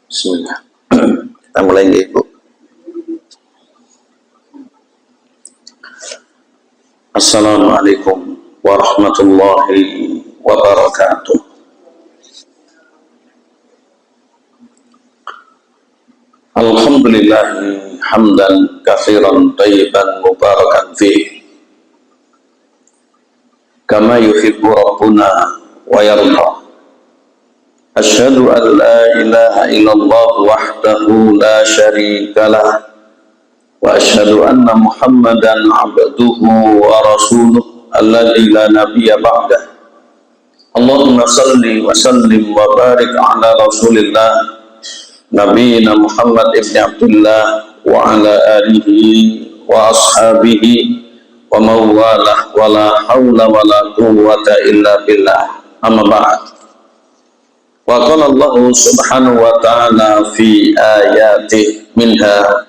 Bismillah. Kita mulai nih, Bu. Assalamualaikum warahmatullahi wabarakatuh. Alhamdulillah hamdan katsiran thayyiban mubarakan fih. Kama yuhibbu rabbuna wa yarda. Asyhadu an la ilaha illallah wahdahu la syarika lah wa asyhadu anna Muhammadan abduhu wa rasuluh alladzi la nabiyya ba'dah. Allahumma salli wa sallim wa barik ala Rasulillah nabiyina Muhammad ibn Abdullah wa ala alihi wa ashabihi wa mawalah wa la hawla wa la quwwata illa billah. Amma ba'd. Wa qala Allah subhanahu wa ta'ala fi ayatih minha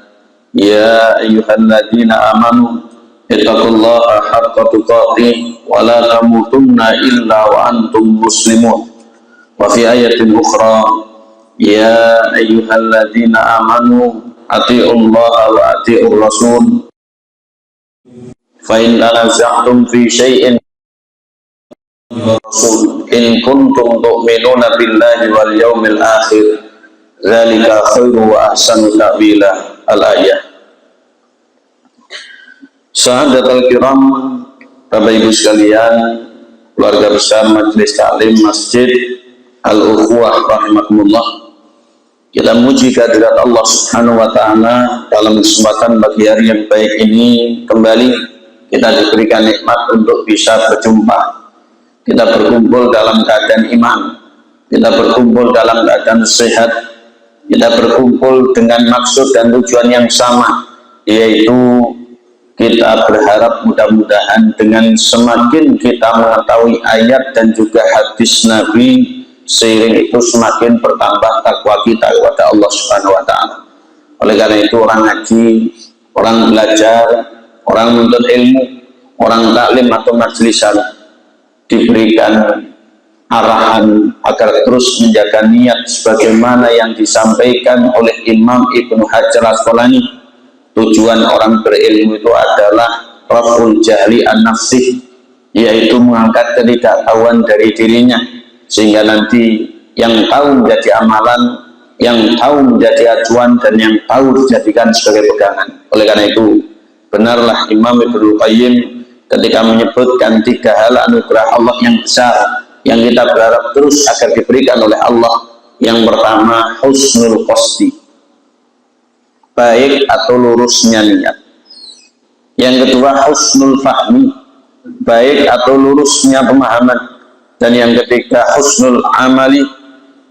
ya ayyuhalladzina amanu ittaqullaha haqqa tuqatih wa la tamutunna illa wa antum muslimun. Wa fi ayatin ukhra ya ayyuhalladzina amanu atiullaha wa atiur rasul fa in tanaza'tum fi syai'in Rasul in kuntum tu'minuna billahi wal yawmil akhir dzalika khairu wa ahsanu ta'wila. Al-ayah. Sahadatul kiram, Bapak Ibu sekalian, keluarga besar Majelis Taklim Masjid Al-Ukhuwah rahimakumullah, kita memuji kehadirat Allah Subhanahu wa taala dalam kesempatan pagi hari yang baik ini. Kembali kita diberikan nikmat untuk bisa berjumpa. Kita berkumpul dalam keadaan iman, kita berkumpul dalam keadaan sehat, kita berkumpul dengan maksud dan tujuan yang sama, yaitu kita berharap mudah-mudahan dengan semakin kita mengetahui ayat dan juga hadis Nabi, seiring itu semakin bertambah takwa kita kepada Allah Subhanahu wa taala. Oleh karena itu orang ngaji, orang belajar, orang menuntut ilmu, orang taklim atau majlisan diberikan arahan agar terus menjaga niat sebagaimana yang disampaikan oleh Imam Ibnu Hajar Asqalani. Tujuan orang berilmu itu adalah raf'ul jahli an nafsih, yaitu mengangkat ketidaktahuan dari dirinya, sehingga nanti yang tahu menjadi amalan, yang tahu menjadi acuan, dan yang tahu dijadikan sebagai pegangan. Oleh karena itu benarlah Imam Ibnu Qayyim ketika menyebutkan tiga hal anugerah Allah yang besar yang kita berharap terus agar diberikan oleh Allah. Yang pertama, husnul qasdi, baik atau lurusnya niat. Yang kedua, husnul fahmi, baik atau lurusnya pemahaman. Dan yang ketiga, husnul amali,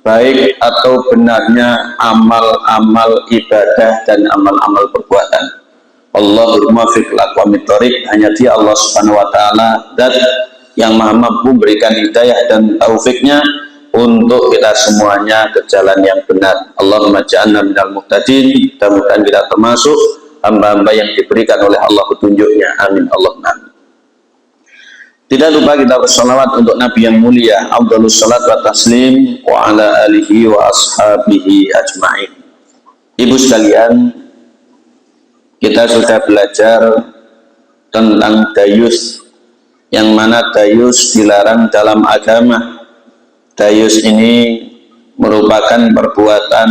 baik atau benarnya amal-amal ibadah dan amal-amal perbuatan. Allahumma fiqh laqwamit thoriq, hanya dia Allah Subhanahu wa ta'ala dan yang maha mampu memberikan hidayah dan taufiknya untuk kita semuanya ke jalan yang benar. Allahumma ja'alna minal muhtadin, mudah-mudahan kita termasuk hamba-hamba yang diberikan oleh Allah petunjuknya. Amin Allahumma amin. Tidak lupa kita bersalawat untuk Nabi yang mulia, afdhalus salat wa taslim wa ala alihi wa ashabihi ajma'in. Ibu sekalian, kita sudah belajar tentang dayus, yang mana dayus dilarang dalam agama. Dayus ini merupakan perbuatan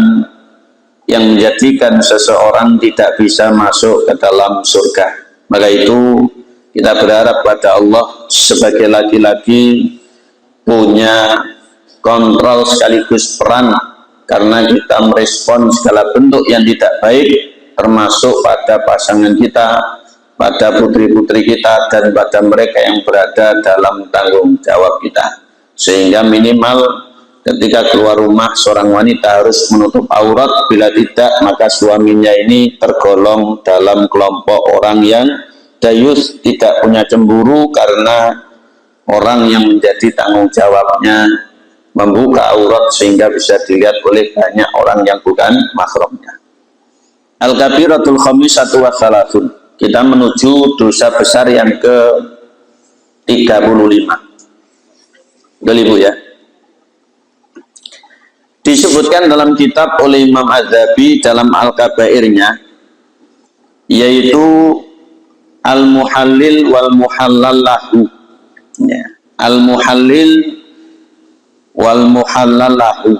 yang menjadikan seseorang tidak bisa masuk ke dalam surga. Maka itu kita berharap pada Allah sebagai laki-laki punya kontrol sekaligus peran, karena kita merespon segala bentuk yang tidak baik, termasuk pada pasangan kita, pada putri-putri kita, dan pada mereka yang berada dalam tanggung jawab kita. Sehingga minimal ketika keluar rumah seorang wanita harus menutup aurat, bila tidak maka suaminya ini tergolong dalam kelompok orang yang dayus, tidak punya cemburu, karena orang yang menjadi tanggung jawabnya membuka aurat sehingga bisa dilihat oleh banyak orang yang bukan mahramnya. Al-kabiratul khamisatu wa thalathun, kita menuju dosa besar yang ke 35. Betul Ibu ya. Disebutkan dalam kitab oleh Imam Az-Zahabi dalam Al-Kabairnya, yaitu al-muhallil wal muhallal lahu. Ya. Al-muhallil wal muhallal lahu.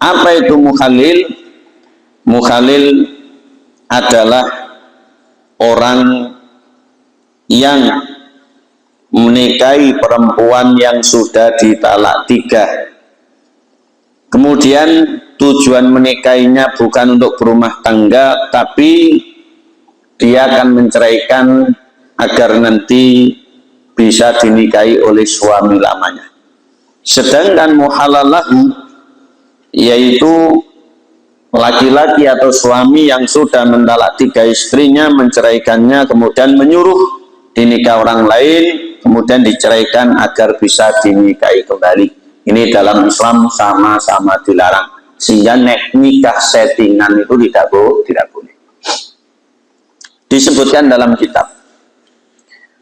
Apa itu muhallil? Muhallil adalah orang yang menikahi perempuan yang sudah ditalak 3. Kemudian tujuan menikahinya bukan untuk berumah tangga, tapi dia akan menceraikan agar nanti bisa dinikahi oleh suami lamanya. Sedangkan muhalal lahu, yaitu laki-laki atau suami yang sudah mentalak 3 istrinya, menceraikannya, kemudian menyuruh dinikah orang lain, kemudian diceraikan agar bisa dinikahi kembali. Ini dalam Islam sama-sama dilarang, sehingga nikah settingan itu tidak boleh. Disebutkan dalam kitab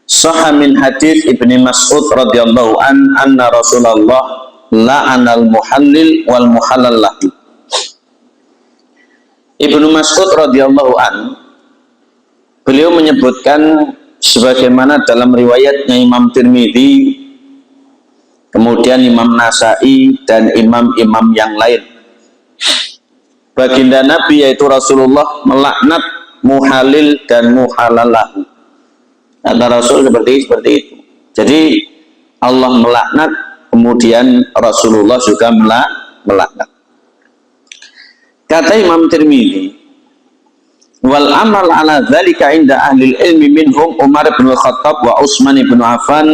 Sahih min hadits Ibnu Mas'ud radhiyallahu anna Rasulullah la'anal muhallil wal muhallal lahu. Ibnu Mas'ud radhiyallahu beliau menyebutkan sebagaimana dalam riwayatnya Imam Tirmidzi, kemudian Imam Nasai dan imam-imam yang lain. Baginda Nabi yaitu Rasulullah melaknat muhalil dan muhalal lahu. Kata Rasul seperti itu. Jadi Allah melaknat, kemudian Rasulullah juga melaknat. Kata Imam Tirmidzi, wal amal ala dzalika inda ahli ilmi minhum Umar bin Khattab wa Utsman bin Affan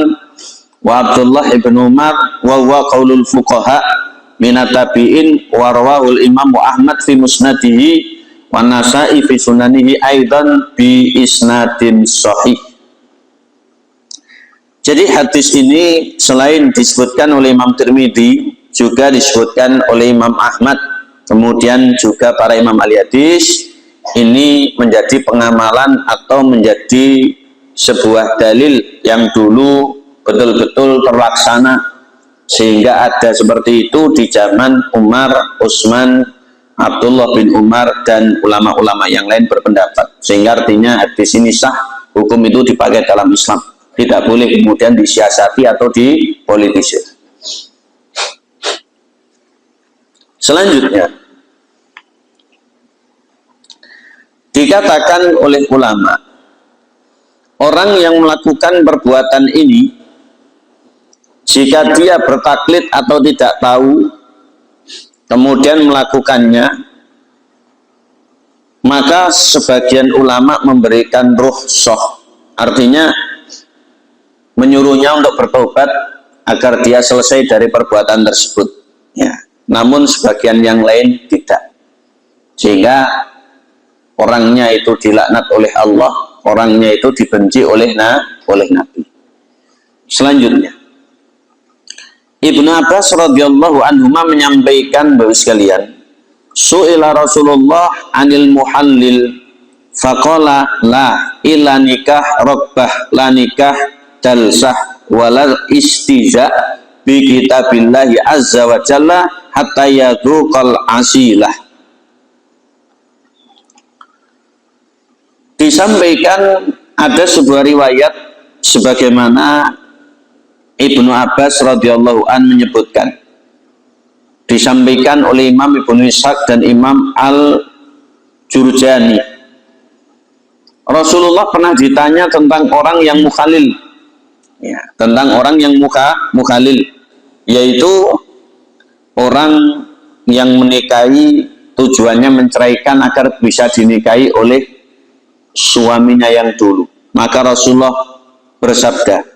wa Abdullah ibn Umar wa huwa qaulul fuqaha minat tabi'in wa rawahul Imam Ahmad fi musnadihi wa Nasa'i fi sunanihi aidan bi isnadin sahih. Jadi hadis ini selain disebutkan oleh Imam Tirmidzi, juga disebutkan oleh Imam Ahmad, kemudian juga para imam ahli hadis. Ini menjadi pengamalan atau menjadi sebuah dalil yang dulu betul-betul terlaksana, sehingga ada seperti itu di zaman Umar, Utsman, Abdullah bin Umar dan ulama-ulama yang lain berpendapat, sehingga artinya hadis ini sah, hukum itu dipakai dalam Islam, tidak boleh kemudian disiasati atau dipolitisir. Selanjutnya dikatakan oleh ulama, orang yang melakukan perbuatan ini, jika dia bertaklid atau tidak tahu kemudian melakukannya, maka sebagian ulama memberikan rukhsah, artinya menyuruhnya untuk bertobat agar dia selesai dari perbuatan tersebut, ya. Namun sebagian yang lain tidak, sehingga orangnya itu dilaknat oleh Allah, orangnya itu dibenci oleh Nabi. Selanjutnya Ibnu Abbas radhiyallahu anhuma menyampaikan bahwa sekalian, su'ila Rasulullah anil muhallil faqala la illa nikah rabbah la nikah dalsah walal istiza bi kitabillahi azza wa jalla hatta yadhuqal asilah. Disampaikan ada sebuah riwayat sebagaimana Ibnu Abbas radhiyallahu an menyebutkan, disampaikan oleh Imam Ibnu Ishaq dan Imam Al-Jurjani, Rasulullah pernah ditanya tentang orang yang mukhalil, ya, tentang orang yang mukhalil, yaitu orang yang menikahi tujuannya menceraikan agar bisa dinikahi oleh suaminya yang dulu. Maka Rasulullah bersabda,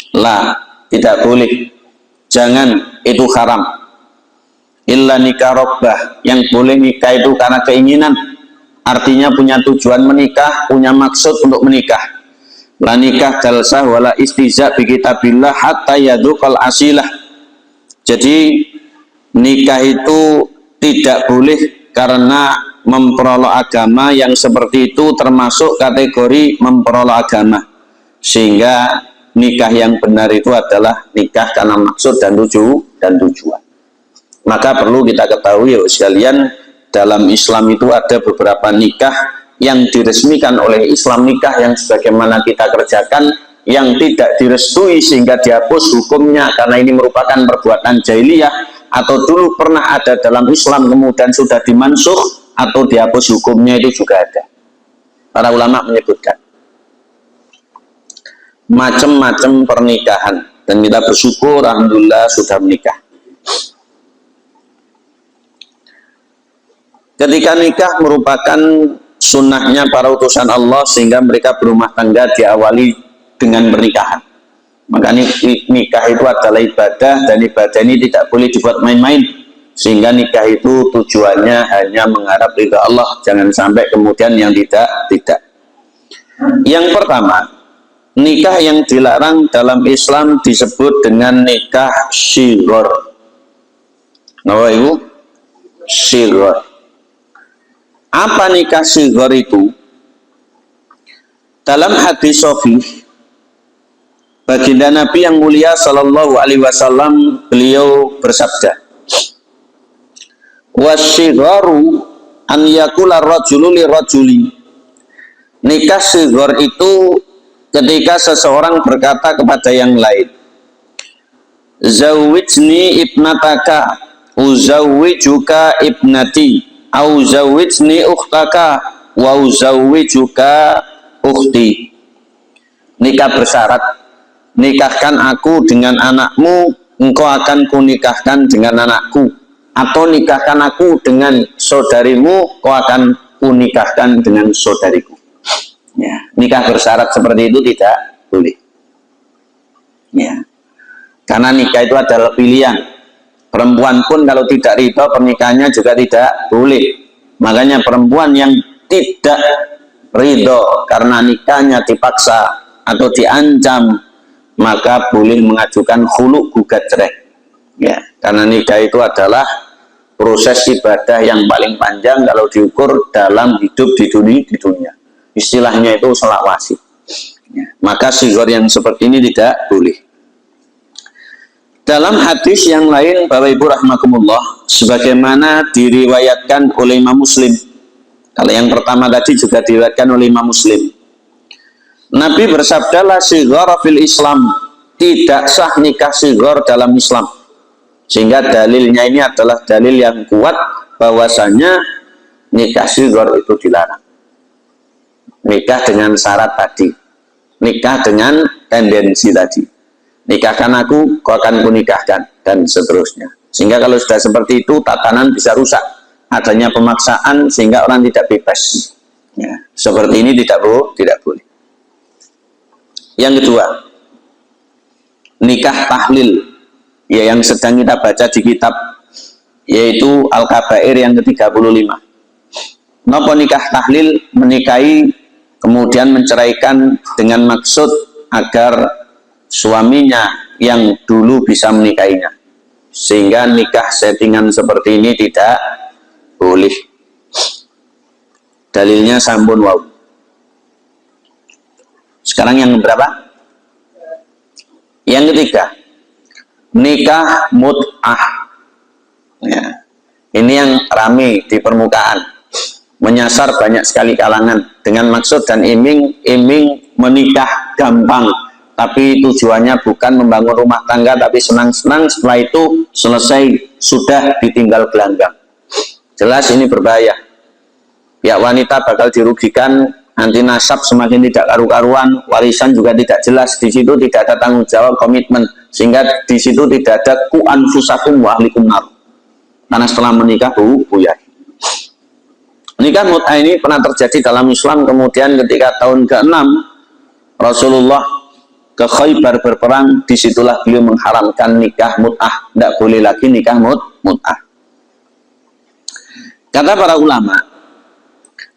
lah, tidak boleh, jangan, itu haram. Illa nikah rabbah, yang boleh nikah itu karena keinginan, artinya punya tujuan menikah, punya maksud untuk menikah. La nikah jalsah wala istiza bi kitabillah hatta yadhuqal asilah. Jadi nikah itu tidak boleh karena memperolok agama, yang seperti itu termasuk kategori memperolok agama, sehingga nikah yang benar itu adalah nikah karena maksud dan tujuan. Maka perlu kita ketahui ya sekalian, dalam Islam itu ada beberapa nikah yang diresmikan oleh Islam, nikah yang sebagaimana kita kerjakan, yang tidak direstui sehingga dihapus hukumnya karena ini merupakan perbuatan jahiliyah, atau dulu pernah ada dalam Islam kemudian sudah dimansuh atau dihapus hukumnya, itu juga ada. Para ulama menyebutkan macam-macam pernikahan, dan kita bersyukur alhamdulillah sudah menikah. Ketika nikah merupakan sunnahnya para utusan Allah, sehingga mereka berumah tangga diawali dengan pernikahan. Maka nikah itu adalah ibadah, dan ibadah ini tidak boleh dibuat main-main, sehingga nikah itu tujuannya hanya mengharap ridha Allah, jangan sampai kemudian yang tidak. Yang pertama, nikah yang dilarang dalam Islam disebut dengan nikah shighar. Apa itu? Shighar. Apa nikah shighar itu? Dalam hadis sahih baginda Nabi yang mulia sallallahu alaihi wasallam, beliau bersabda, "Wasyigharu an yakula rajulu li rajuli." Nikah shighar itu ketika seseorang berkata kepada yang lain, "Zawwijni ibnataka, uzawwijuka ibnati, au zawwijni ukhtaka wa uzawwijuka ukhti." Nikah bersyarat, nikahkan aku dengan anakmu, engkau akan kunikahkan dengan anakku, atau nikahkan aku dengan saudarimu, kau akan kunikahkan dengan saudariku. Ya, nikah bersyarat seperti itu tidak boleh. Ya, karena nikah itu adalah pilihan. Perempuan pun kalau tidak ridho pernikahannya juga tidak boleh. Makanya perempuan yang tidak ridho karena nikahnya dipaksa atau diancam, maka boleh mengajukan khulu, gugat cerai. Ya, karena nikah itu adalah proses ibadah yang paling panjang kalau diukur dalam hidup di dunia. Istilahnya itu selawasi. Ya, maka shighar yang seperti ini tidak boleh. Dalam hadis yang lain, Bapak Ibu rahimakumullah, sebagaimana diriwayatkan oleh Imam Muslim. Kalau yang pertama tadi juga diriwayatkan oleh Imam Muslim. Nabi bersabda, "La shighara fil Islam." Tidak sah nikah shighar dalam Islam. Sehingga dalilnya ini adalah dalil yang kuat bahwasanya nikah shighar itu dilarang. Nikah dengan syarat tadi, nikah dengan tendensi tadi, nikahkan aku, kau akan kunikahkan, dan seterusnya. Sehingga kalau sudah seperti itu, tatanan bisa rusak, adanya pemaksaan sehingga orang tidak bebas. Ya, seperti ini tidak boleh. Yang kedua, nikah tahlil, ya, yang sedang kita baca di kitab, yaitu Al-Kabair yang ke-35. Napa nikah tahlil? Menikahi kemudian menceraikan dengan maksud agar suaminya yang dulu bisa menikahinya, sehingga nikah settingan seperti ini tidak boleh. Dalilnya sampun wau. Sekarang yang berapa? Yang ketiga, nikah mut'ah. Ya, ini yang rame di permukaan, menyasar banyak sekali kalangan dengan maksud dan iming menikah gampang, tapi tujuannya bukan membangun rumah tangga, tapi senang-senang, setelah itu selesai sudah ditinggal gelanggang. Jelas ini berbahaya. Pihak wanita bakal dirugikan, nanti nasab semakin tidak karu-karuan, warisan juga tidak jelas, di situ tidak ada tanggung jawab, komitmen, sehingga di situ tidak ada ku anfusakum wa ahlikum nar. Karena setelah menikah buyar. Nikah mut'ah ini pernah terjadi dalam Islam. Kemudian ketika tahun ke-6 Rasulullah ke Khaybar berperang, disitulah beliau mengharamkan nikah mut'ah. Tidak boleh lagi nikah mut'ah. Kata para ulama,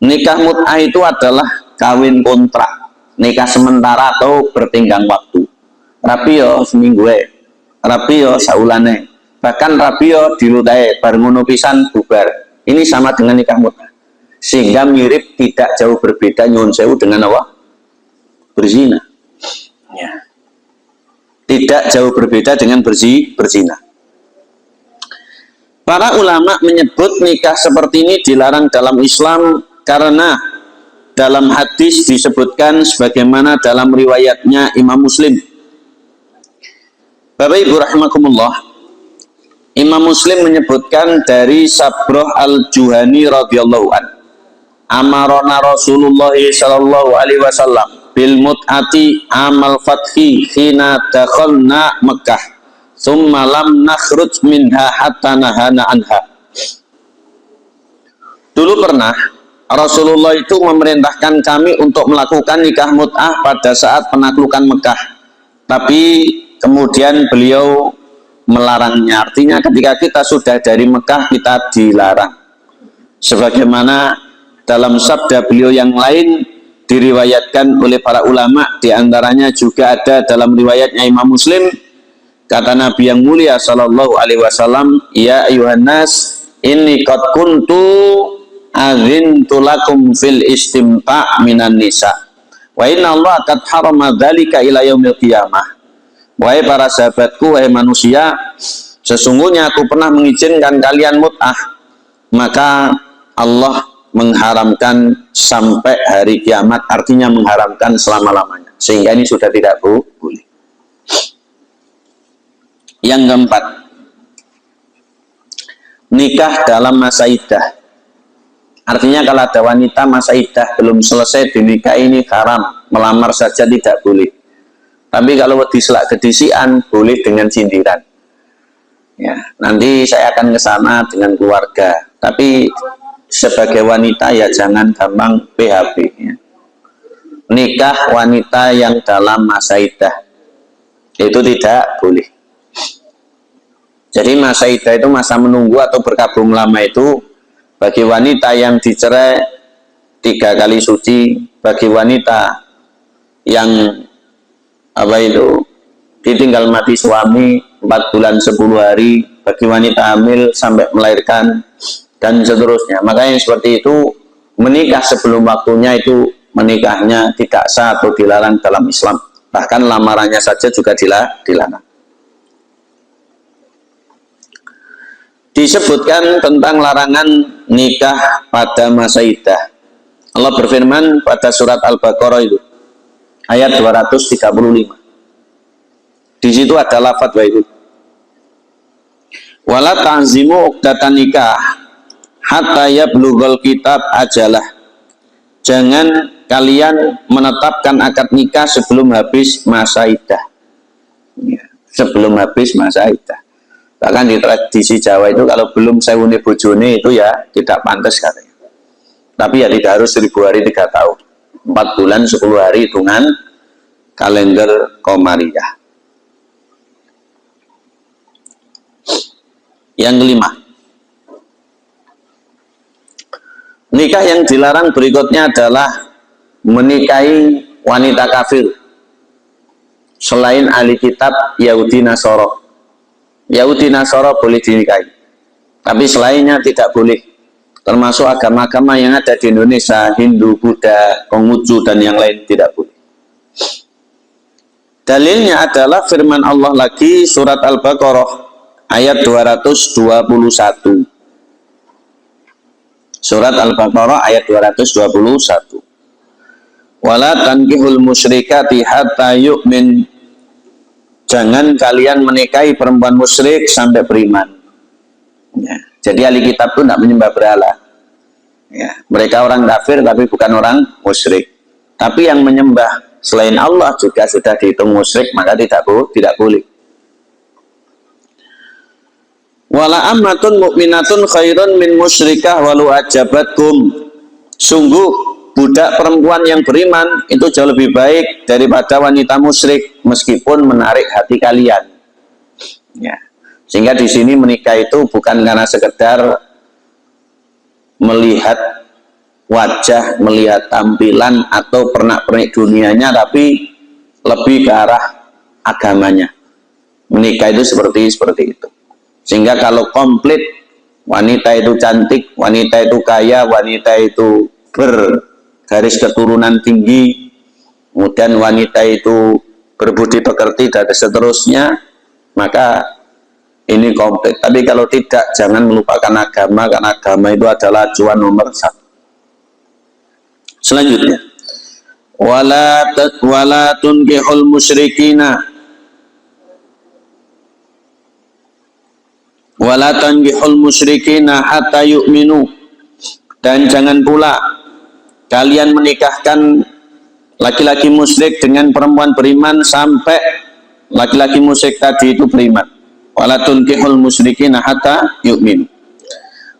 nikah mut'ah itu adalah kawin kontrak, nikah sementara atau bertenggang waktu. Rapi yo seminggu, rapi yo saulane, bahkan rapi yo dilutai bareng pisan bubar. Ini sama dengan nikah mut'ah. Sehingga mirip, tidak jauh berbeda nyuwun sewu dengan apa? Berzina. Ya. Tidak jauh berbeda dengan berzina. Para ulama menyebut nikah seperti ini dilarang dalam Islam karena dalam hadis disebutkan sebagaimana dalam riwayatnya Imam Muslim. Bapak Ibu rahimakumullah, Imam Muslim menyebutkan dari Sabroh al-Juhani radhiyallahu an, amarona Rasulullah sallallahu alaihi wasallam bil mut'ati amal fathi hina dakhalna Makkah thumma lam nakhruj minha hatta nahana anha. Dulu pernah Rasulullah itu memerintahkan kami untuk melakukan nikah mut'ah pada saat penaklukan Mekah, tapi kemudian beliau melarangnya. Artinya ketika kita sudah dari Mekah kita dilarang, sebagaimana dalam sabda beliau yang lain diriwayatkan oleh para ulama, diantaranya juga ada dalam riwayatnya Imam Muslim, kata Nabi yang mulia sallallahu alaihi wasallam, ya ayuhan nas inni qad kuntu azintu lakum fil istimta' minan nisa wa inna Allah qad harama dzalika ila yaumil qiyamah. Wahai para sahabatku, wahai manusia, sesungguhnya aku pernah mengizinkan kalian mut'ah, maka Allah mengharamkan sampai hari kiamat, artinya mengharamkan selama-lamanya, sehingga ini sudah tidak boleh. Yang keempat, nikah dalam masa iddah. Artinya kalau ada wanita masa iddah belum selesai dinikahi, ini haram, melamar saja tidak boleh. Tapi kalau diselak kedisian boleh dengan sindiran. Ya, nanti saya akan ke sana dengan keluarga. Tapi sebagai wanita ya jangan gampang PHP. Ya. Nikah wanita yang dalam masa iddah itu tidak boleh. Jadi masa iddah itu masa menunggu atau berkabung lama itu bagi wanita yang dicerai 3 kali suci, bagi wanita yang ditinggal mati suami 4 bulan 10 hari, bagi wanita hamil sampai melahirkan, dan seterusnya. Maka yang seperti itu menikah sebelum waktunya itu menikahnya tidak sah atau dilarang dalam Islam. Bahkan lamarannya saja juga dilarang. Disebutkan tentang larangan nikah pada masa iddah. Allah berfirman pada surat Al-Baqarah itu ayat 235. Di situ ada lafadz wa itu. Wala ta'zimu uqdatan nikah hatta yablughal kitab ajalah. Jangan kalian menetapkan akad nikah sebelum habis masa iddah. Ya, sebelum habis masa iddah. Bahkan di tradisi Jawa itu kalau belum sewune bojone itu ya tidak pantas katanya. Tapi ya tidak harus 1000 hari 3 tahun. 4 bulan 10 hari hitungan kalender Qamariyah. Yang kelima, nikah yang dilarang berikutnya adalah menikahi wanita kafir selain ahli kitab Yahudi Nasoro. Yahudi Nasoro boleh dinikahi, tapi selainnya tidak boleh. Termasuk agama-agama yang ada di Indonesia, Hindu, Buddha, Konghucu, dan yang lain tidak boleh. Dalilnya adalah firman Allah lagi surat Al-Baqarah ayat 221. Surat Al-Baqarah ayat 221. Wala tankihul musyrikati hatta yu'min. Jangan kalian menikahi perempuan musyrik sampai beriman. Ya, jadi ahli kitab itu tidak menyembah berhala. Ya, mereka orang kafir tapi bukan orang musyrik. Tapi yang menyembah selain Allah juga sudah dihitung musyrik, maka tidak boleh. Wala ammatun mu'minatun khairun min musyrikah walau ajabatkum. Sungguh budak perempuan yang beriman itu jauh lebih baik daripada wanita musyrik meskipun menarik hati kalian. Ya. Sehingga di sini menikah itu bukan karena sekedar melihat wajah, melihat tampilan atau pernak-pernik dunianya, tapi lebih ke arah agamanya. Menikah itu seperti itu. Sehingga kalau komplit, wanita itu cantik, wanita itu kaya, wanita itu bergaris keturunan tinggi, kemudian wanita itu berbudi pekerti dan seterusnya, maka ini komplit. Tapi kalau tidak, jangan melupakan agama, karena agama itu adalah acuan nomor 1. Selanjutnya, wala tunkihul musyrikina hatta yu'minu, dan jangan pula kalian menikahkan laki-laki musyrik dengan perempuan beriman sampai laki-laki musyrik tadi itu beriman. Wala tunkihul musyrikina hatta yu'minu.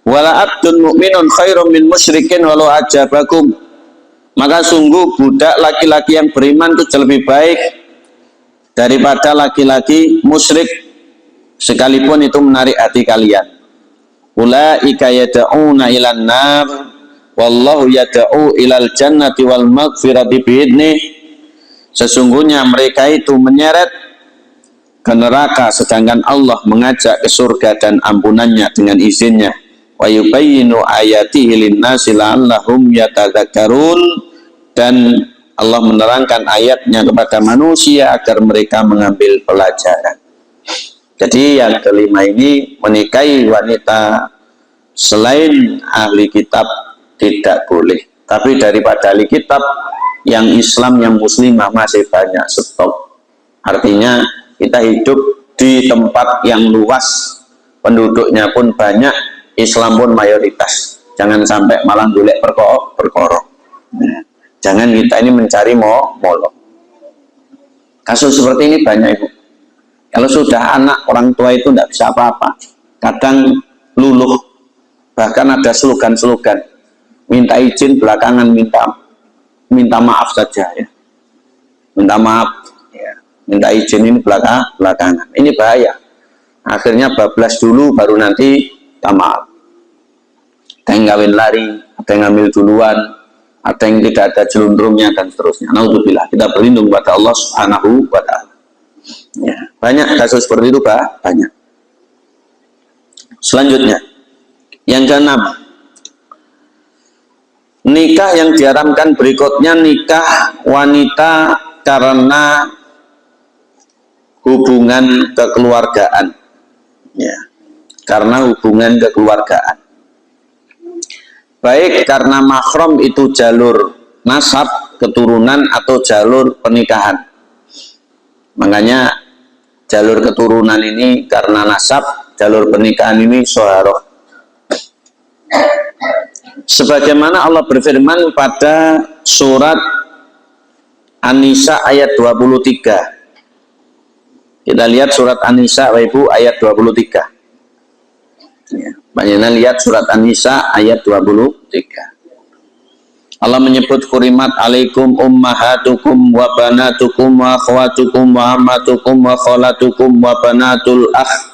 Wala abdun mu'minun khairum min musyrikin walau ajabakum. Maka sungguh budak laki-laki yang beriman itu lebih baik daripada laki-laki musyrik sekalipun itu menarik hati kalian. Ulaika yad'una ilan nar wallahu yad'u ilal jannati wal maghfirati biidnih. Sesungguhnya mereka itu menyeret ke neraka, sedangkan Allah mengajak ke surga dan ampunannya dengan izinnya. Wa yubayyinu ayatihi linnasi la'allahum yatadzakkarun, dan Allah menerangkan ayatnya kepada manusia agar mereka mengambil pelajaran. Jadi yang kelima ini, menikahi wanita selain ahli kitab tidak boleh. Tapi daripada ahli kitab, yang Islam, yang muslimah masih banyak, stop. Artinya kita hidup di tempat yang luas, penduduknya pun banyak, Islam pun mayoritas. Jangan sampai malah golek perkara. Jangan kita ini mencari molok. Kasus seperti ini banyak, Ibu. Kalau sudah anak, orang tua itu tidak bisa apa-apa. Kadang luluh, bahkan ada slogan-slogan, minta izin belakangan, minta maaf saja ya. Minta maaf ya. Minta izin ini belakangan. Ini bahaya. Akhirnya bablas dulu baru nanti minta maaf. Ada yang kawin lari, ada yang ngambil duluan, ada yang tidak ada jelundrumnya dan seterusnya. Naudzubillah, kita berlindung kepada Allah Subhanahu wa ta'ala. Ya, banyak kasus seperti itu, Pak, banyak. Selanjutnya, yang keenam, nikah yang diharamkan berikutnya, nikah wanita karena hubungan kekeluargaan. Ya, karena hubungan kekeluargaan. Baik karena mahram itu jalur nasab, keturunan, atau jalur pernikahan. Makanya jalur keturunan ini karena nasab, jalur pernikahan ini soharoh. Sebagaimana Allah berfirman pada surat An-Nisa ayat 23. Kita lihat surat An-Nisa, Ibu, ayat 23. Ya, banyak lihat surat An-Nisa ayat 23. Allah menyebut kurimat alaikum ummahatukum wa banatukum wa akhwatukum wa ammatukum wa khalatukum wa banatul akh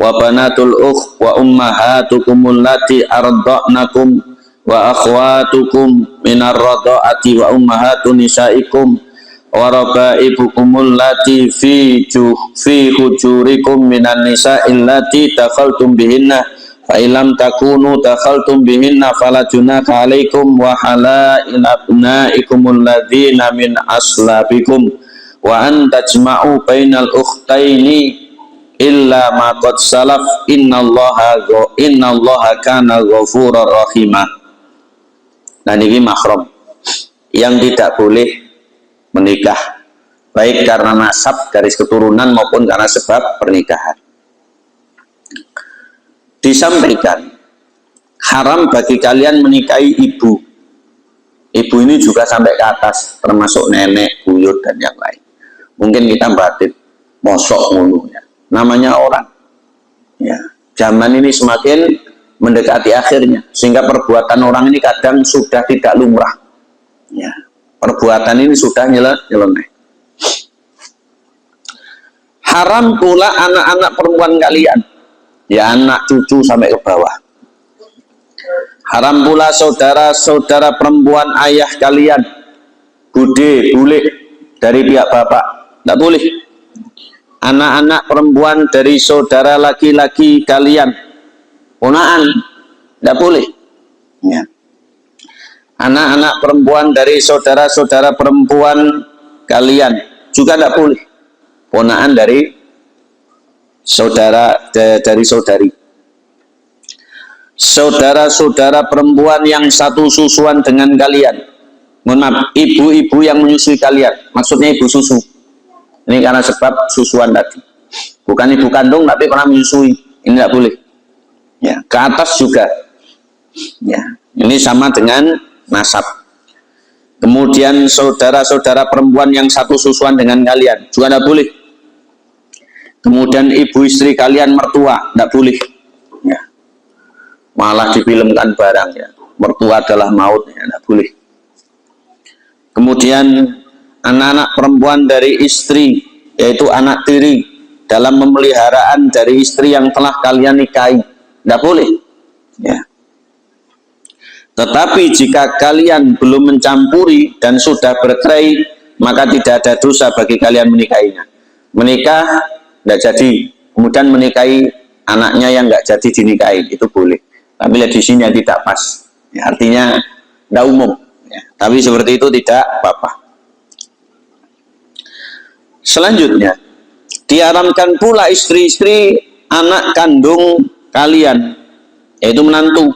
wa banatul ukh wa ummahatukum allati arda'nakum wa akhwatukum minar rada'ati wa ummahatu nisaikum wa rabaibukum allati fi hujurikum minan nisa'i allati dakhaltum bihinna fa ilam takunu dakhaltum bihinna fala junaka alaikum wa halail abnaikum alladzina min aslabikum wa an tajma'u bainal ukhtaini illa ma qad salaf innallaha kana ghafurur rahimah. Nah, ini mahram yang tidak boleh menikah, baik karena nasab garis keturunan maupun karena sebab pernikahan. Disampaikan haram bagi kalian menikahi ibu. Ibu ini juga sampai ke atas, termasuk nenek, buyut, dan yang lain. Mungkin kita batin mosok ngulunya, namanya orang ya. Zaman ini semakin mendekati akhirnya, sehingga perbuatan orang ini kadang sudah tidak lumrah ya. Perbuatan ini sudah nyeleneh. Haram pula anak-anak perempuan kalian, ya, anak cucu sampai ke bawah. Haram pula saudara-saudara perempuan ayah kalian, bude, bule dari pihak bapak, tidak boleh. Anak-anak perempuan dari saudara laki-laki kalian, ponaan, tidak boleh ya. Anak-anak perempuan dari saudara-saudara perempuan kalian juga tidak boleh. Ponaan dari dari saudari. Saudara-saudara perempuan yang satu susuan dengan kalian. Mohon maaf, ibu-ibu yang menyusui kalian. Maksudnya ibu susu. Ini karena sebab susuan tadi. Bukan ibu kandung tapi pernah menyusui. Ini tidak boleh. Ya, ke atas juga. Ya, ini sama dengan nasab. Kemudian saudara-saudara perempuan yang satu susuan dengan kalian juga tidak boleh. Kemudian ibu istri kalian mertua tidak boleh. Ya. Malah difilmkan barang ya. Mertua adalah maut ya, tidak boleh. Kemudian anak-anak perempuan dari istri, yaitu anak tiri, dalam pemeliharaan dari istri yang telah kalian nikahi, tidak boleh. Ya. Tetapi jika kalian belum mencampuri dan sudah bercerai, maka tidak ada dosa bagi kalian menikahinya. Menikah tidak jadi, kemudian menikahi anaknya yang nggak jadi dinikahi, itu boleh. Tapi lihat di sini tidak pas. Ya, artinya tidak umum. Ya, tapi seperti itu tidak apa-apa. Selanjutnya, diharamkan pula istri-istri anak kandung kalian, yaitu menantu.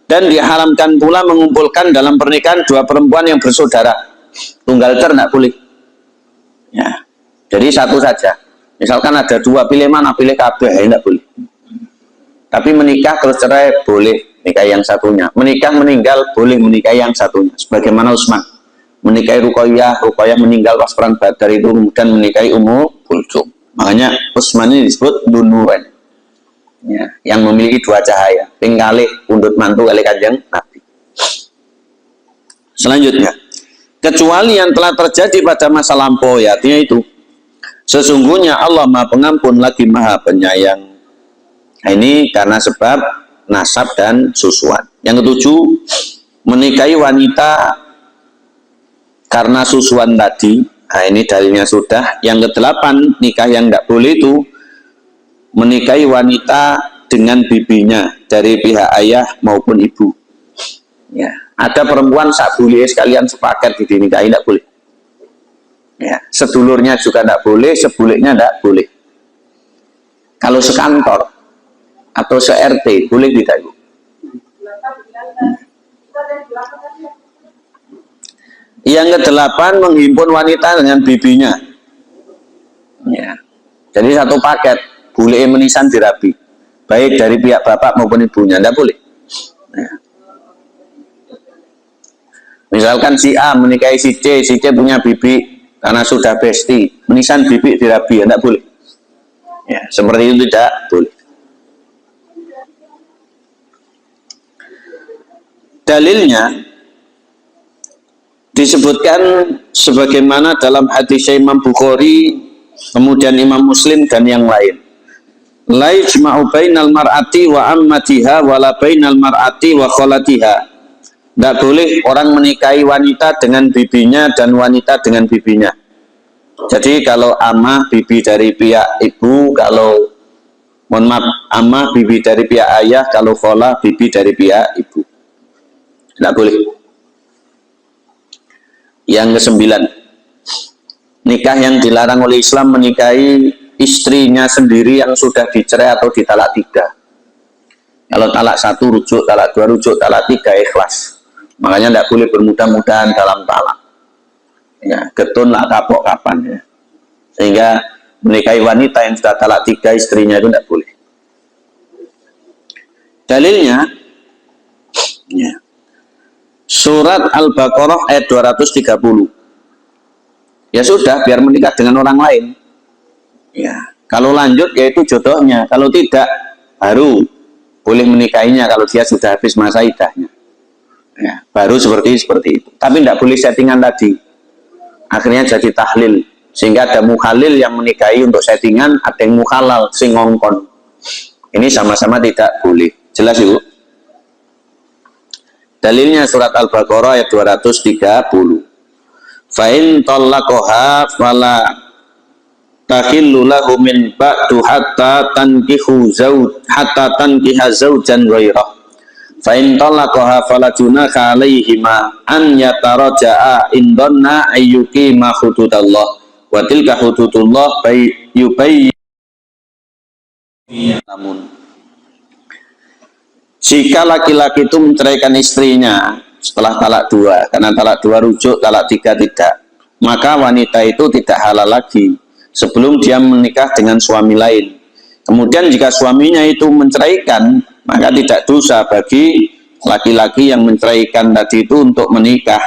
Dan diharamkan pula mengumpulkan dalam pernikahan dua perempuan yang bersaudara. Tunggal tidak boleh. Ya, jadi satu saja. Misalkan ada dua, pilih mana? Pilih kabeh, tidak boleh. Tapi menikah terus cerai boleh menikahi yang satunya. Menikah meninggal boleh menikahi yang satunya. Sebagaimana Utsman menikahi Ruqayyah, Ruqayyah meninggal pas perang Badar itu, kemudian menikahi Ummu Kulsum. Makanya Utsman ini disebut Dunuren. Ya, yang memiliki dua cahaya. Pingkalih pundut mantu kali Kanjeng Nabi. Selanjutnya, kecuali yang telah terjadi pada masa lampau, ya, artinya itu sesungguhnya Allah Maha Pengampun lagi Maha Penyayang. Nah, ini karena sebab nasab dan susuan. Yang ketujuh, menikahi wanita karena susuan tadi. Nah, ini dalilnya sudah. Yang kedelapan, nikah yang tidak boleh itu menikahi wanita dengan bibinya dari pihak ayah maupun ibu. Ya, ada perempuan sak boleh sekalian sepaket dinikahi, tidak boleh. Ya, sedulurnya juga tidak boleh, sebuliknya tidak boleh. Kalau sekantor atau se-RT boleh tidak, Ibu? Yang kedelapan, menghimpun wanita dengan bibinya. Ya. Jadi satu paket, boleh menisan dirabi, baik dari pihak bapak maupun ibunya, tidak boleh. Ya. Misalkan si A menikahi si C punya bibi karena sudah besti, menisan bibi dirabi, tidak boleh. Ya, seperti itu tidak boleh. Dalilnya disebutkan sebagaimana dalam hadis Imam Bukhari, kemudian Imam Muslim dan yang lain. La yajma'u bainal mar'ati wa ammatiha wa la bainal mar'ati wa kholatiha. Tidak boleh orang menikahi wanita dengan bibinya dan wanita dengan bibinya. Jadi kalau amah bibi dari pihak ibu, kalau mohon maaf amah bibi dari pihak ayah, kalau kholah bibi dari pihak ibu. Tidak boleh. Yang kesembilan, nikah yang dilarang oleh Islam menikahi istrinya sendiri yang sudah dicerai atau ditalak tiga. Kalau talak satu rujuk, talak dua rujuk, talak tiga ikhlas. Makanya tidak boleh bermudah-mudahan dalam talak. Ya, getun lah kapok kapan ya. Sehingga menikahi wanita yang sudah talak tiga istrinya itu tidak boleh. Dalilnya, ya. Surat Al-Baqarah ayat 230. Ya sudah, biar menikah dengan orang lain. Ya, kalau lanjut yaitu jodohnya, kalau tidak baru boleh menikahinya kalau dia sudah habis masa iddahnya. Ya, baru seperti itu. Tapi tidak boleh settingan tadi. Akhirnya jadi tahlil, sehingga ada mukhalil yang menikahi untuk settingan, ada yang mukhalal sing ngongkon. Ini sama-sama tidak boleh. Jelas, Ibu? Dalilnya surat Al-Baqarah ayat 230. Fa'in tallaqaha fala tahillu lahu min ba'du hatta tankiha zawjan ghairah. Fa'in tallaqaha fala junaha alaihima an yataraja'a indonna ayyuqima hududallah wa tilka hududullah yubayyin Namun jika laki-laki itu menceraikan istrinya setelah talak dua, karena talak dua rujuk, talak tiga tidak, maka wanita itu tidak halal lagi sebelum dia menikah dengan suami lain. Kemudian jika suaminya itu menceraikan, maka tidak dosa bagi laki-laki yang menceraikan tadi itu untuk menikah.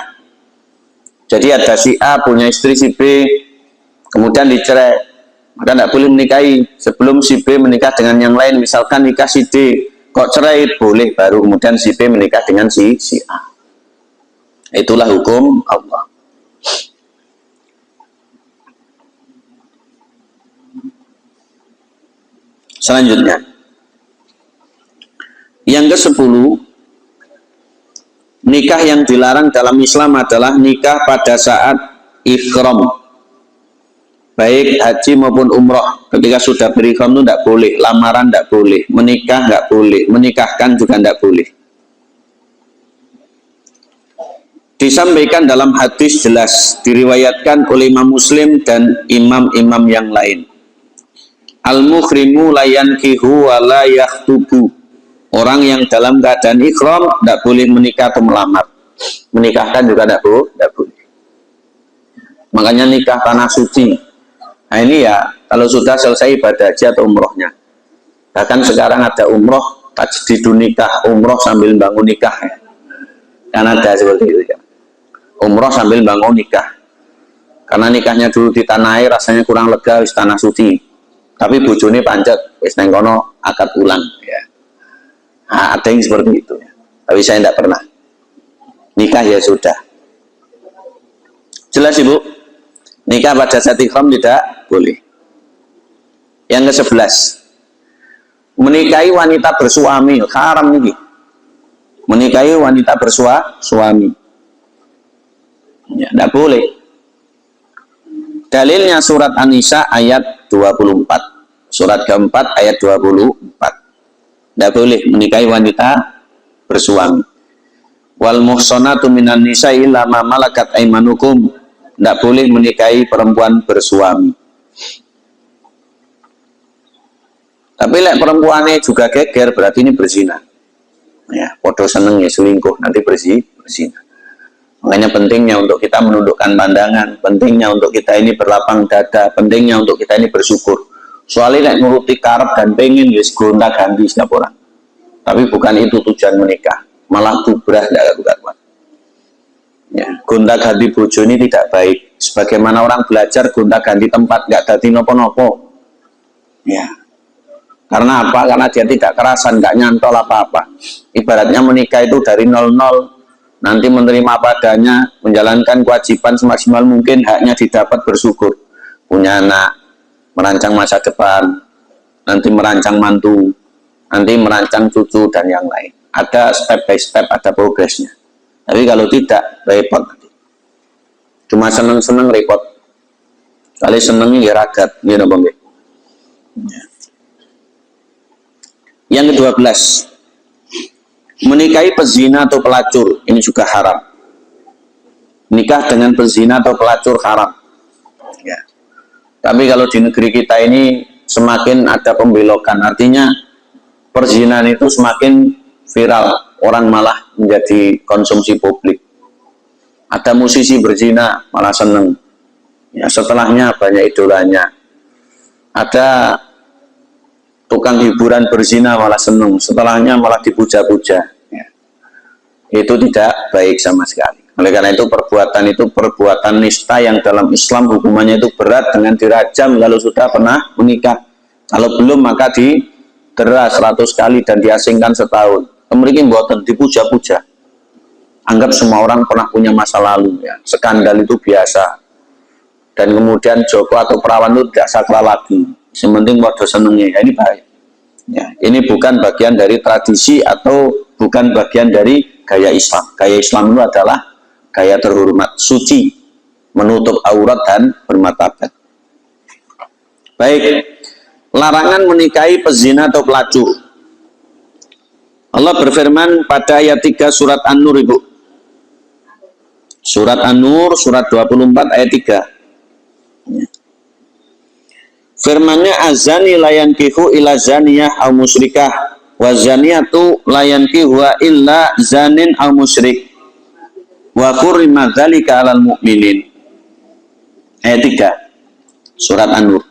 Jadi ada si A punya istri si B, kemudian dicerai, maka tidak boleh menikahi sebelum si B menikah dengan yang lain. Misalkan nikah si D, kok cerai, boleh baru kemudian si B menikah dengan si A. Itulah hukum Allah. Selanjutnya, yang ke-10, nikah yang dilarang dalam Islam adalah nikah pada saat ihram, baik haji maupun umroh. Ketika sudah berihram itu tidak boleh, lamaran tidak boleh, menikah tidak boleh, menikahkan juga tidak boleh. Disampaikan dalam hadis jelas, diriwayatkan oleh Imam Muslim dan imam-imam yang lain. Al-muhrimu layankihu wa la yakhtubu. Orang yang dalam keadaan ihram tidak boleh menikah atau melamar. Menikahkan juga tidak boleh. Makanya nikah tanah suci. Nah ini ya, kalau sudah selesai ibadah haji atau umrohnya. Bahkan sekarang ada umroh, tajdidun nikah, umroh sambil bangun nikah. Kan ada seperti itu ya. Umroh sambil bangun nikah. Karena nikahnya dulu di tanah air rasanya kurang lega, wis tanah suci. Tapi bojone pancet, wis neng kono akad ulang ya. Nah, ada yang seperti itu ya. Tapi saya tidak pernah. Nikah ya sudah. Jelas Ibu? Nikah pada saat ihram tidak boleh. Yang ke-11, menikahi wanita bersuami, haram ini. Menikahi wanita bersuami. Ya, tidak boleh. Dalilnya surat An-Nisa ayat 24. Surat keempat ayat 24. Tidak boleh menikahi wanita bersuami. Wal muhsanatu minan nisa'i illa ma malakat aimanukum. Tidak boleh menikahi perempuan bersuami. Tapi lek perempuannya juga geger, berarti ini berzina. Ya, podo seneng ya selingkuh, nanti berzina. Makanya pentingnya untuk kita menundukkan pandangan, pentingnya untuk kita ini berlapang dada, pentingnya untuk kita ini bersyukur. Soalnya nek nuruti karep dan pengen ya gonta ganti setiap orang. Tapi bukan itu tujuan menikah, malah bubrah tidak karuan. Ya, gonta ganti bojo ini tidak baik. Sebagaimana orang belajar gonta ganti tempat nggak ganti nopo-nopo. Ya. Karena apa? Karena dia tidak kerasan, nggak nyantol apa-apa. Ibaratnya menikah itu dari 00. Nanti menerima padanya, menjalankan kewajiban semaksimal mungkin, haknya didapat, bersyukur. Punya anak, merancang masa depan, nanti merancang mantu, nanti merancang cucu, dan yang lain. Ada step by step, ada progresnya. Tapi kalau tidak, repot. Cuma seneng-seneng repot. Kali senengnya ya ragat. Yang ke-12, menikahi pezina atau pelacur, ini juga haram. Nikah dengan pezina atau pelacur haram. Ya. Tapi kalau di negeri kita ini semakin ada pembelokan, artinya perzinahan itu semakin viral, orang malah menjadi konsumsi publik. Ada musisi berzina malah seneng. Ya, setelahnya banyak idolanya. Ada tukang hiburan berzina malah seneng, setelahnya malah dipuja-puja. Ya. Itu tidak baik sama sekali. Oleh karena itu perbuatan nista yang dalam Islam hukumannya itu berat dengan dirajam kalau sudah pernah menikah. Kalau belum maka didera 100 kali dan diasingkan setahun. Kemudian buatan dipuja-puja. Anggap semua orang pernah punya masa lalu. Ya. Skandal itu biasa. Dan kemudian Joko atau perawan itu tidak sakral lagi. Yang penting waduh senengnya, ya, ini baik. Ya, ini bukan bagian dari tradisi atau bukan bagian dari gaya Islam. Gaya Islam itu adalah gaya terhormat, suci, menutup aurat dan bermartabat. Baik, larangan menikahi pezina atau pelacur. Allah berfirman pada ayat 3 surat An-Nur, Ibu. Surat An-Nur, surat 24 ayat 3. Firmannya azani layan kihu ila zaniyah au musyrikah wa zaniyatu layan kihu illa zanin au musyrik wa hurrima dzalika 'alal mu'minin. Ayat 3 surat An-Nur.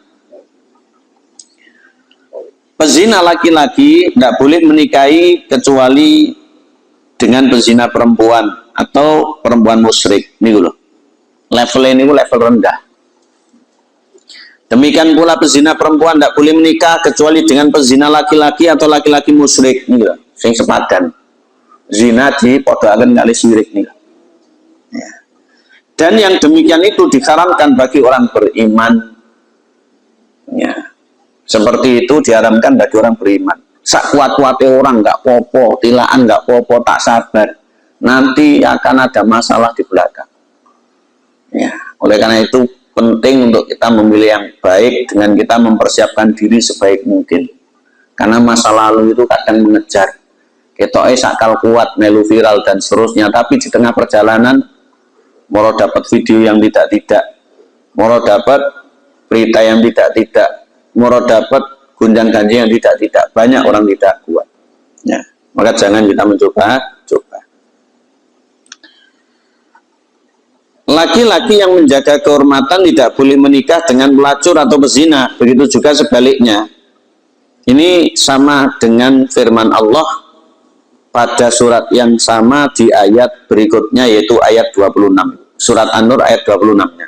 Pezina laki-laki tidak boleh menikahi kecuali dengan pezina perempuan atau perempuan musyrik. Ini loh. Level ini level rendah. Demikian pula pezina perempuan tidak boleh menikah kecuali dengan pezina laki-laki atau laki-laki musyrik. Ini loh. Sing sepadan. Zina dipodoaken kali syirik nih. Ya. Dan yang demikian itu diharamkan bagi orang beriman. Ya. Seperti itu diharamkan bagi orang beriman. Sak kuat-kuatnya orang nggak popo, tilaan nggak popo, tak sabar. Nanti akan ada masalah di belakang. Ya, oleh karena itu penting untuk kita memilih yang baik dengan kita mempersiapkan diri sebaik mungkin. Karena masa lalu itu kadang mengejar. Kita sakal kuat, melu viral dan seterusnya. Tapi di tengah perjalanan, moro dapat video yang tidak-tidak, moro dapat berita yang tidak-tidak, moro dapat gunjang-ganjing yang tidak-tidak. Banyak orang tidak kuat. Ya, maka jangan kita mencoba. Laki-laki yang menjaga kehormatan tidak boleh menikah dengan pelacur atau pezina. Begitu juga sebaliknya. Ini sama dengan firman Allah pada surat yang sama di ayat berikutnya, yaitu ayat 26. Surat An-Nur ayat 26-nya.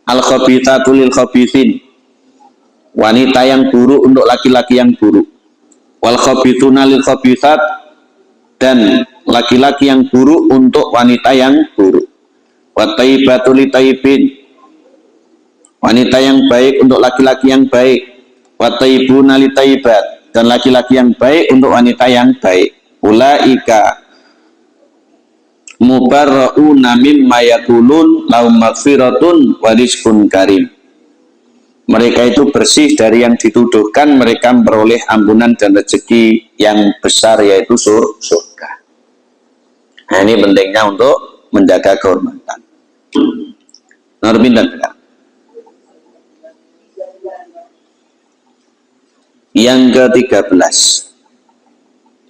Al-khabithatu lil khabithin. Wanita yang buruk untuk laki-laki yang buruk. Wal khabithuna lil khabithat, dan laki-laki yang buruk untuk wanita yang buruk. Wa thayyibatu li thayyibin. Wanita yang baik untuk laki-laki yang baik. Wa thayyibuna li thayyibat, dan laki-laki yang baik untuk wanita yang baik. Ulaika mubarra'una mimma yaqulun lahum maghfiratun wa rizqun karim. Mereka itu bersih dari yang dituduhkan, mereka memperoleh ampunan dan rezeki yang besar, yaitu surga. Nah, ini pentingnya untuk menjaga kehormatan. Yang ke-13,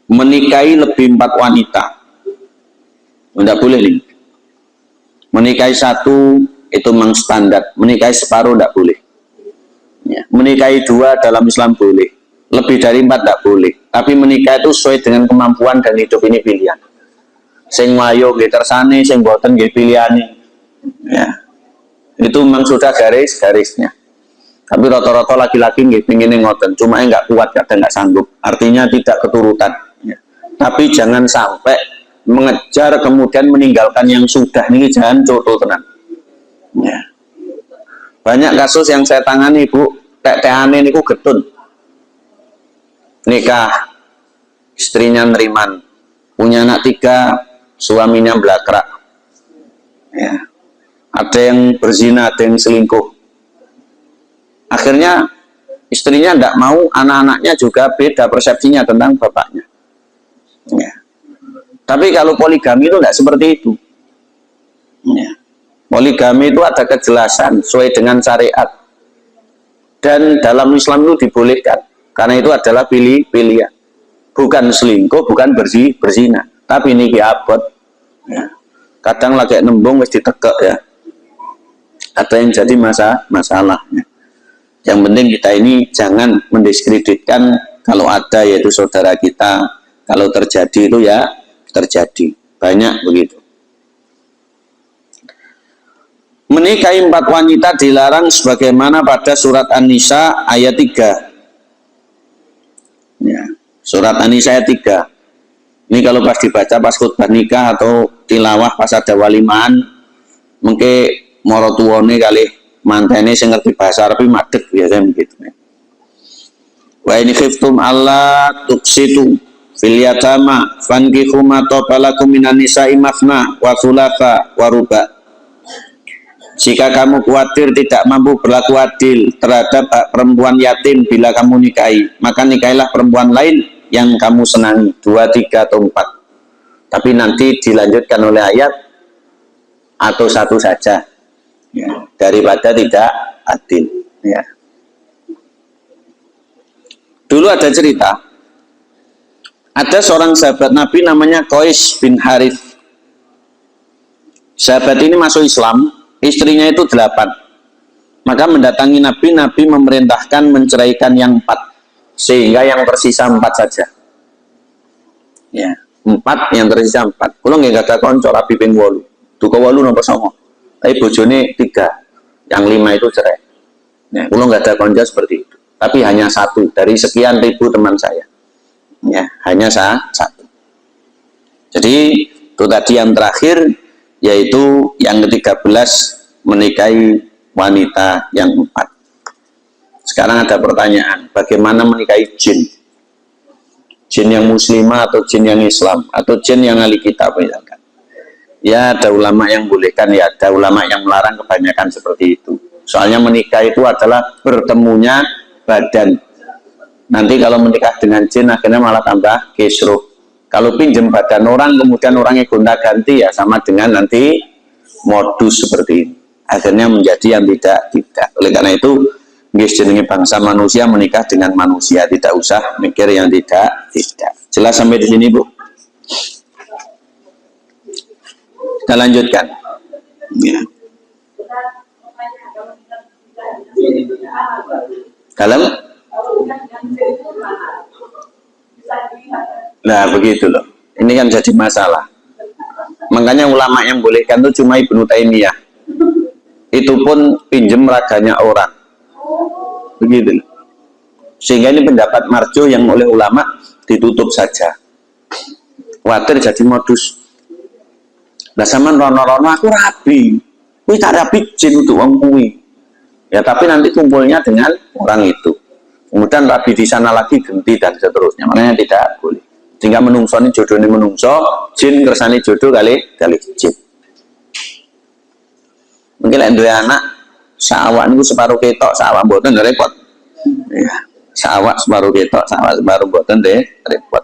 menikahi lebih 4 wanita. Tidak boleh nih. Menikahi 1 itu memang standar, menikahi separuh tidak boleh. Ya, menikahi 2 dalam Islam boleh, lebih dari 4 tidak boleh. Tapi menikah itu sesuai dengan kemampuan dan hidup ini pilihan. Sing wayo nggih kersane, sing boten nggih pilihane. Ya. Itu memang sudah garis-garisnya. Tapi rata-rata laki-laki nggih pengine ngoten, cuma nggak kuat, kadang nggak sanggup. Artinya tidak keturutan. Ya. Tapi jangan sampai mengejar kemudian meninggalkan yang sudah, ini jangan contoh tenang. Ya. Banyak kasus yang saya tangani, Bu, tek-tekane niku getun. Nikah, istrinya neriman, punya anak 3, suaminya blakrak. Ya. Ada yang berzina, ada yang selingkuh. Akhirnya istrinya tidak mau, anak-anaknya juga beda persepsinya tentang bapaknya. Ya. Tapi kalau poligami itu tidak seperti itu. Ya. Poligami itu ada kejelasan sesuai dengan syariat, dan dalam Islam itu dibolehkan karena itu adalah pilihan, bukan selingkuh, bukan berzina, tapi ini abot. Ya. Kadang lagi nembung mesti ditekek, ya, ada yang jadi masalah. Ya. Yang penting kita ini jangan mendiskreditkan kalau ada, yaitu saudara kita. Kalau terjadi itu ya terjadi, banyak begitu. Menikahi 4 wanita dilarang sebagaimana pada surat An-Nisa ayat 3. Ya, surat An-Nisa ayat 3. Ini kalau pas dibaca pas khutbah nikah atau tilawah pas ada walimaan, mengke moro tuwane kali mantene sing ngerti bahasa Arab madeg biasanya begitu. Wa in khiftum alla tuqsitu fil yatama fankihu ma tabalakum minan nisa'i masna wa thulatha wa ruba'. Jika kamu khawatir tidak mampu berlaku adil terhadap perempuan yatim bila kamu nikahi, maka nikahilah perempuan lain yang kamu senangi, 2, 3, atau 4. Tapi nanti dilanjutkan oleh ayat atau 1 saja, ya, daripada tidak adil. Ya. Dulu ada cerita, ada seorang sahabat Nabi namanya Qais bin Harith. Sahabat ini masuk Islam, istrinya itu 8. Maka mendatangi Nabi, Nabi memerintahkan menceraikan yang 4, sehingga yang tersisa 4 saja. Ya, 4 yang tersisa 4. Kalau nggak ada konco rapi ping 8, duka 8 nomor 9. Tapi bojone 3, yang 5 itu cerai. Ya, kalau nggak ada konco seperti itu. Tapi hanya 1 dari sekian ribu teman saya. Ya, hanya 1. Jadi itu tadi yang terakhir, yaitu yang ke-13 menikahi wanita yang 4. Sekarang ada pertanyaan, bagaimana menikahi jin? Jin yang muslimah atau jin yang Islam atau jin yang ahli kitab misalkan. Ya, ada ulama yang bolehkan, ya ada ulama yang melarang, kebanyakan seperti itu. Soalnya menikah itu adalah bertemunya badan. Nanti kalau menikah dengan jin akhirnya malah tambah kisruh. Kalau pinjam badan orang kemudian orangnya gonta-ganti, ya sama dengan nanti modus seperti ini. Akhirnya menjadi yang tidak. Oleh karena itu, jenenge bangsa manusia menikah dengan manusia, tidak usah mikir yang tidak. Jelas sampai di sini, Bu? Kita lanjutkan. Ya. Dalam? Nah, begitu loh. Ini kan jadi masalah. Makanya ulama yang bolehkan itu cuma Ibnu Taimiyah. Itu pun pinjem raganya orang. Begitu loh. Sehingga ini pendapat marjo yang oleh ulama ditutup saja. Khawatir jadi modus. Nah, sama rono-rono aku rabi. Wih, tak rabi jin untuk wong kuwi. Ya, tapi nanti kumpulnya dengan orang itu. Kemudian rabi di sana lagi ganti dan seterusnya. Makanya tidak boleh. Sehingga menungso ini jodoh ini menungso, jin kersane jodoh kali jin. Mungkin ada dua anak, sawak itu separuh ketok, sawak mboten repot. Ya, sawak separuh ketok, sawak separuh mboten repot.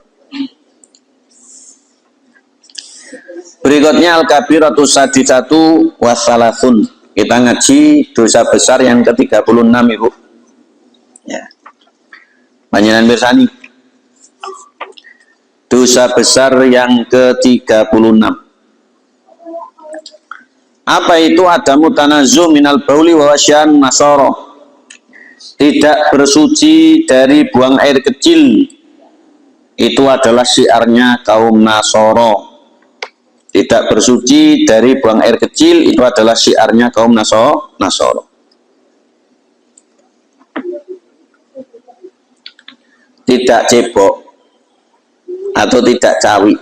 Berikutnya al-kabiratu sadisatu wassalasun. Kita ngaji dosa besar yang ke-36, Ibu. Ya. Panjenengan bersani. Dosa besar yang ke-36. Apa itu? Adamu tanazuh minal bauli wa wasyan nasara. Tidak bersuci dari buang air kecil. Itu adalah syiarnya kaum Nasara. Tidak bersuci dari buang air kecil, itu adalah syiarnya kaum Nasara. Tidak cebok atau tidak cawi,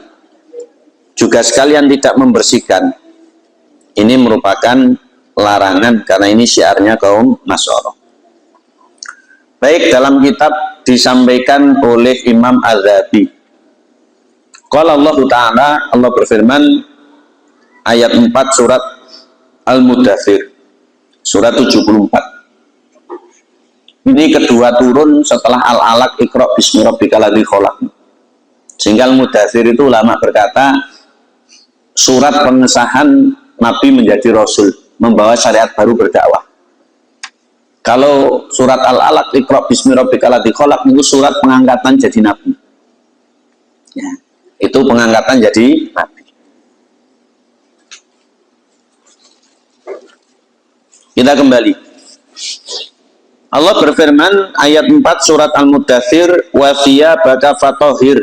juga sekalian tidak membersihkan. Ini merupakan larangan karena ini syiarnya kaum Nasara. Baik, dalam kitab disampaikan oleh Imam Az-Zahabi. Qala Allah Ta'ala, Allah berfirman ayat 4 surat Al-Mudaththir, surat 74. Ini kedua turun setelah Al-Alaq, Iqra bismi rabbikal ladzi khalaq. Sehingga Al-Mudaththir itu ulama berkata surat pengesahan Nabi menjadi Rasul, membawa syariat baru berdakwah. Kalau surat Al-Alaq, Iqra bismi rabbikal ladzi khalaq itu surat pengangkatan jadi Nabi. Ya, itu pengangkatan jadi Nabi. Kita kembali. Allah berfirman ayat 4 surat Al-Mudaththir, wa thiyabaka fatahhir.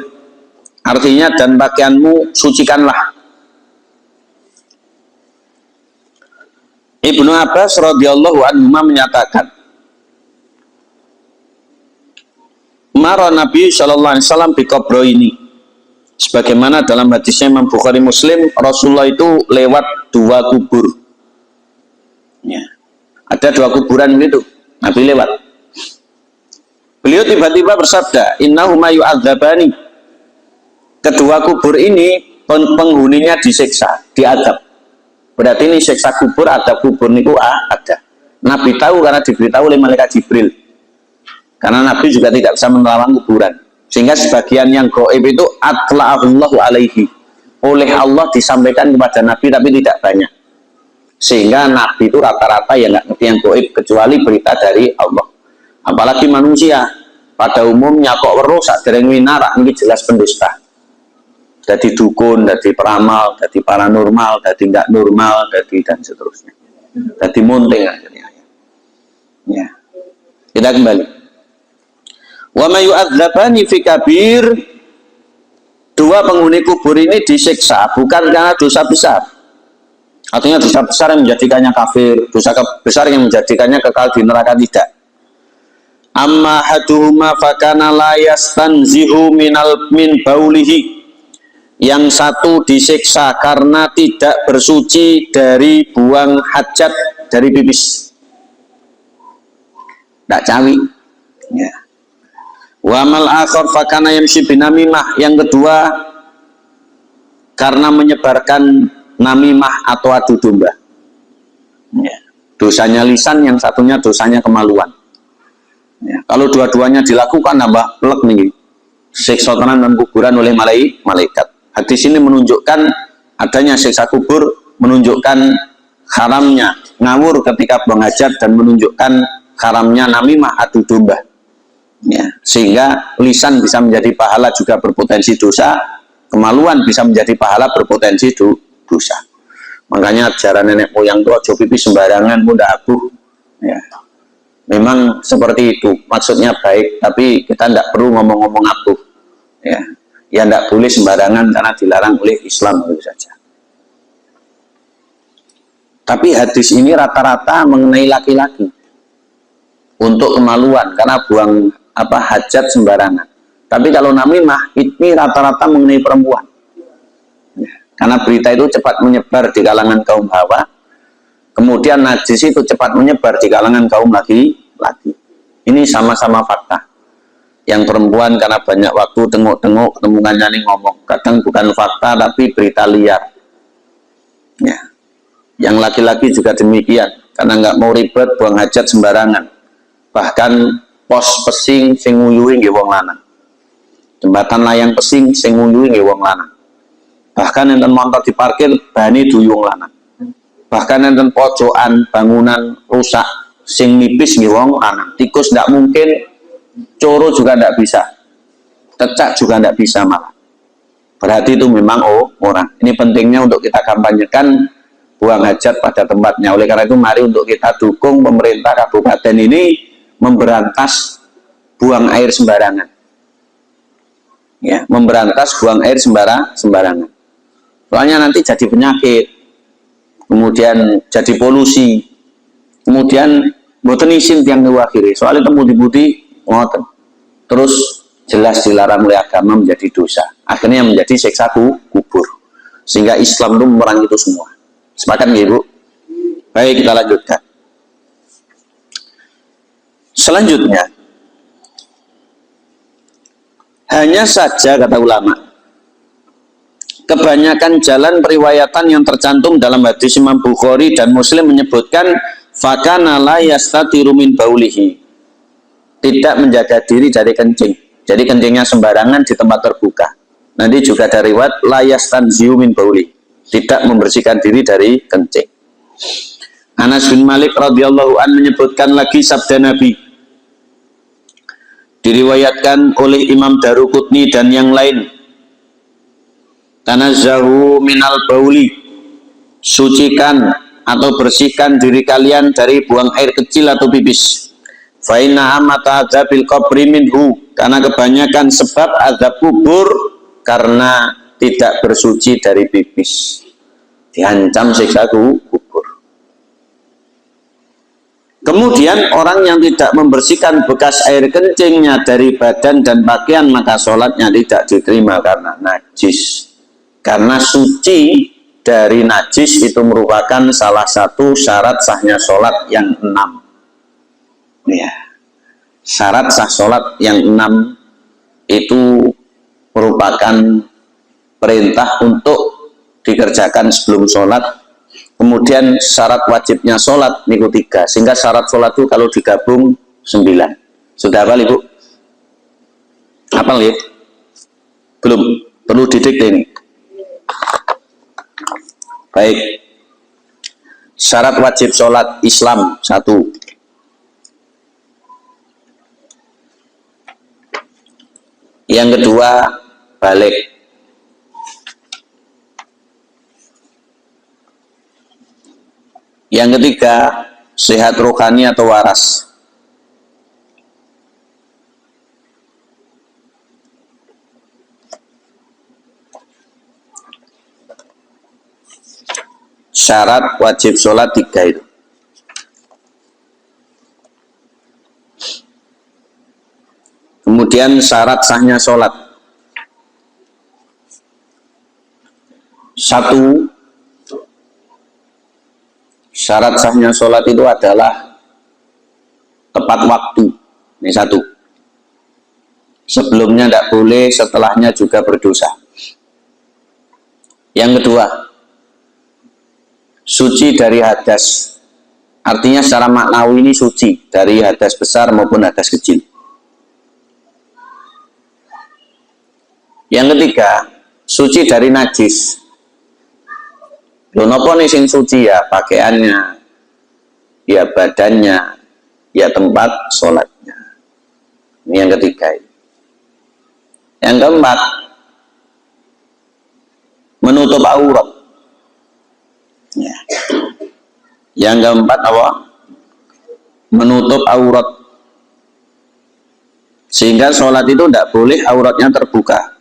Artinya dan pakaianmu sucikanlah. Ibnu Abbas radhiyallahu anhu menyatakan, Mara Nabi sallallahu alaihi wasallam bi qabro ini. Sebagaimana dalam hadisnya Imam Bukhari Muslim, Rasulullah itu lewat 2 kubur. Ya. Ada 2 kuburan itu, Nabi lewat. Beliau tiba-tiba bersabda, innahuma yu'adzabani. Kedua kubur ini penghuninya disiksa, diadab. Berarti ini siksa kubur, adab kubur niku ada. Nabi tahu karena diberitahu oleh malaikat Jibril. Karena Nabi juga tidak bisa menerawang kuburan. Sehingga sebagian yang gaib itu atla'ahullahu alaihi, oleh Allah disampaikan kepada Nabi, tapi tidak banyak. Sehingga Nabi itu rata-rata ya nggak ngerti yang gaib kecuali berita dari Allah. Apalagi manusia, pada umumnya kok weruh sadereng winarak ini jelas pendusta. Jadi dukun, jadi peramal, jadi paranormal, jadi enggak normal, jadi dan seterusnya. Jadi munting akhirnya. Ya. Kita kembali. Wa may yu'adzabani fi kabir, dua penghuni kubur ini disiksa bukan karena dosa besar. Artinya dosa besar yang menjadikannya kafir, dosa besar yang menjadikannya kekal di neraka tidak. Amma haduhuma fakana la yastanzihu min baulihi. Yang satu disiksa karena tidak bersuci dari buang hajat, dari pipis. Tidak cawi. Ya. Wa mal akhar fakana yamshi binamimah. Yang kedua karena menyebarkan namimah atau adu domba. Ya. Dosanya lisan, yang satunya dosanya kemaluan. Ya. Kalau dua-duanya dilakukan nambah pelek nih. Siksa tenan dan kuburan oleh malaikat. Hadis ini menunjukkan adanya siksa kubur, menunjukkan haramnya ngawur ketika buang hajat, dan menunjukkan haramnya namimah adu domba. Ya, sehingga lisan bisa menjadi pahala juga berpotensi dosa, kemaluan bisa menjadi pahala berpotensi dosa. Makanya ajaran nenek moyang itu ojo pipis sembarangan, mudah abuh. Ya. Memang seperti itu, maksudnya baik, tapi kita tidak perlu ngomong-ngomong abuh. Ya tidak boleh sembarangan karena dilarang oleh Islam, itu saja. Tapi hadis ini rata-rata mengenai laki-laki untuk kemaluan karena buang hajat sembarangan. Tapi kalau namimah ini rata-rata mengenai perempuan. Ya, karena berita itu cepat menyebar di kalangan kaum hawa, kemudian najis itu cepat menyebar di kalangan kaum laki-laki. Ini sama-sama fakta. Yang perempuan karena banyak waktu tengok-tengok ketemuannya nih ngomong, kadang bukan fakta tapi berita liar. Ya. Yang laki-laki juga demikian, karena nggak mau ribet buang hajat sembarangan. Bahkan pos pesing sing nguyuhi nggih wong lanang. Jembatan layang pesing sing nguyuhi nggih wong lanang. Bahkan enten motor diparkir bani duyung lanang. Bahkan enten pojokan bangunan rusak sing nipis nggih wong lanang. Tikus ndak mungkin, coro juga tidak bisa, cecak juga tidak bisa malah. Berarti itu memang orang. Ini pentingnya untuk kita kampanyekan buang hajat pada tempatnya. Oleh karena itu mari untuk kita dukung pemerintah kabupaten ini memberantas buang air sembarangan. Ya, memberantas buang air sembarangan. Soalnya nanti jadi penyakit, kemudian jadi polusi, kemudian mboten isin tiang akhiri. Soalnya temu dibuti ngoten. Terus jelas dilarang oleh agama menjadi dosa. Akhirnya menjadi siksa kubur. Sehingga Islam itu memerangi itu semua. Sepakat nggih, Bu? Baik, kita lanjutkan. Selanjutnya, hanya saja kata ulama, kebanyakan jalan periwayatan yang tercantum dalam hadis Imam Bukhari dan Muslim menyebutkan fakana la yastatiru min baulihi, tidak menjaga diri dari kencing. Jadi kencingnya sembarangan di tempat terbuka. Nanti juga ada riwayat la yastanziu min bauli, tidak membersihkan diri dari kencing. Anas bin Malik radhiyallahu an menyebutkan lagi sabda Nabi, diriwayatkan oleh Imam Daruqutni dan yang lain, tanazzahu minal bauli, sucikan atau bersihkan diri kalian dari buang air kecil atau pipis. Fa inna amata adzabil qabri minhu, karena kebanyakan sebab azab kubur karena tidak bersuci dari pipis, diancam siksa kubur. Kemudian orang yang tidak membersihkan bekas air kencingnya dari badan dan pakaian, maka sholatnya tidak diterima karena najis. Karena suci dari najis itu merupakan salah satu syarat sahnya sholat yang 6. Ya, syarat sah sholat yang 6 itu merupakan perintah untuk dikerjakan sebelum sholat. Kemudian syarat wajibnya sholat niku 3, sehingga syarat sholat itu kalau digabung 9. Sudah hafal Ibu? Hafal ya? Belum? Perlu didikte ini. Baik. Syarat wajib sholat Islam 1. Yang kedua, balik. Yang ketiga, sehat rohani atau waras. Syarat wajib sholat 3 itu. Kemudian syarat sahnya sholat. 1. Syarat sahnya sholat itu adalah tepat waktu. Ini 1. Sebelumnya tidak boleh, setelahnya juga berdosa. Yang kedua, suci dari hadas. Artinya secara maknawi ini suci dari hadas besar maupun hadas kecil. Yang ketiga, suci dari najis. Lho napa nih sing suci ya? Pakaiannya, ya badannya, ya tempat sholatnya. Ini yang ketiga. Yang keempat, menutup aurat. Ya. Yang keempat apa? Menutup aurat. Sehingga sholat itu tidak boleh auratnya terbuka.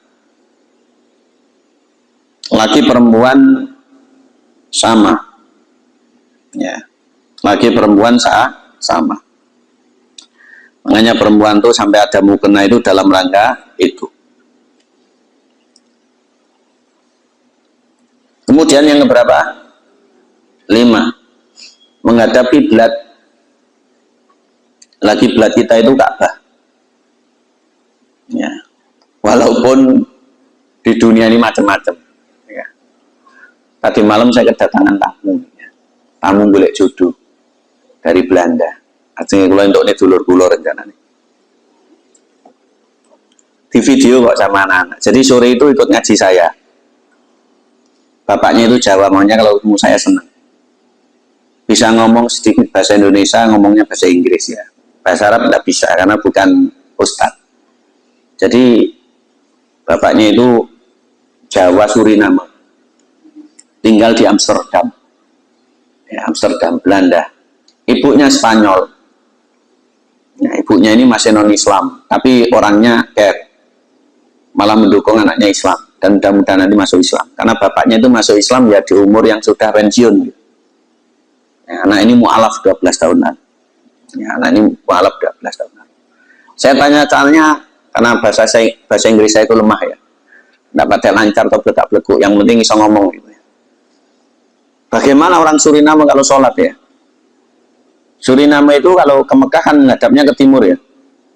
Laki perempuan sama, ya, laki perempuan sama. Makanya perempuan tuh sampai ada mukena itu dalam rangka itu. Kemudian yang keberapa? 5. Menghadap kiblat. Lagi kiblat kita itu Ka'bah. Ya. Walaupun di dunia ini macam-macam. Tadi malam saya kedatangan tamu, tamu golek jodoh dari Belanda. Artinya kalau untuk ini dulur-dulur rencana nih. Di video kok sama anak-anak. Jadi sore itu ikut ngaji saya. Bapaknya itu Jawa, makanya kalau ketemu saya senang. Bisa ngomong sedikit bahasa Indonesia, ngomongnya bahasa Inggris ya. Bahasa Arab tidak bisa karena bukan ustadz. Jadi bapaknya itu Jawa Suriname. Tinggal di Amsterdam, ya, Amsterdam, Belanda. Ibunya Spanyol. Nah, ibunya ini masih non-Islam, tapi orangnya kayak malah mendukung anaknya Islam dan mudah-mudahan nanti masuk Islam. Karena bapaknya itu masuk Islam ya di umur yang sudah pensiun. Ya, anak ini mu'alaf 12 tahunan. Ya, anak ini mu'alaf 12 tahunan. Saya tanya karena bahasa Inggris saya itu lemah ya. Tidak pakai lancar atau belak-belakuk. Yang penting bisa ngomong gitu. Bagaimana orang Suriname kalau sholat ya? Suriname itu kalau ke Mekah kan ngadapnya ke timur ya.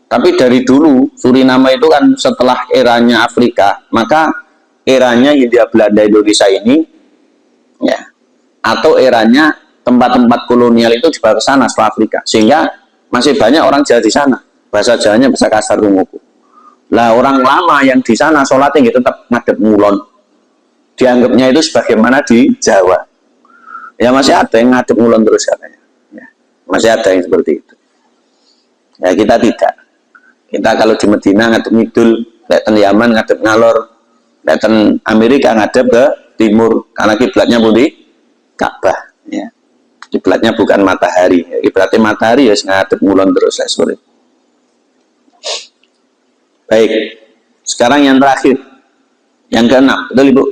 Tapi dari dulu Suriname itu kan setelah eranya Afrika, maka eranya Hindia Belanda Indonesia ini ya, atau eranya tempat-tempat kolonial itu dibawa ke sana setelah Afrika. Sehingga masih banyak orang Jawa di sana. Bahasa Jawanya bahasa kasar runguku. Lah orang lama yang di sana sholatnya gitu tetap ngadep ngulon. Dianggapnya itu sebagaimana di Jawa. Ya masih ada yang ngadep ngulon terus katanya. Ya, masih ada yang seperti itu. Ya kita tidak. Kita kalau di Medina ngadep ngidul, leken Yaman ngadep ngalor, leken Amerika ngadep ke timur karena kiblatnya pun di Ka'bah. Ya. Kiblatnya bukan matahari. Ya, kiblatnya matahari ya ngadep ngulon terus. Ya, seperti itu. Baik. Sekarang yang terakhir, yang ke-6, betul Ibu?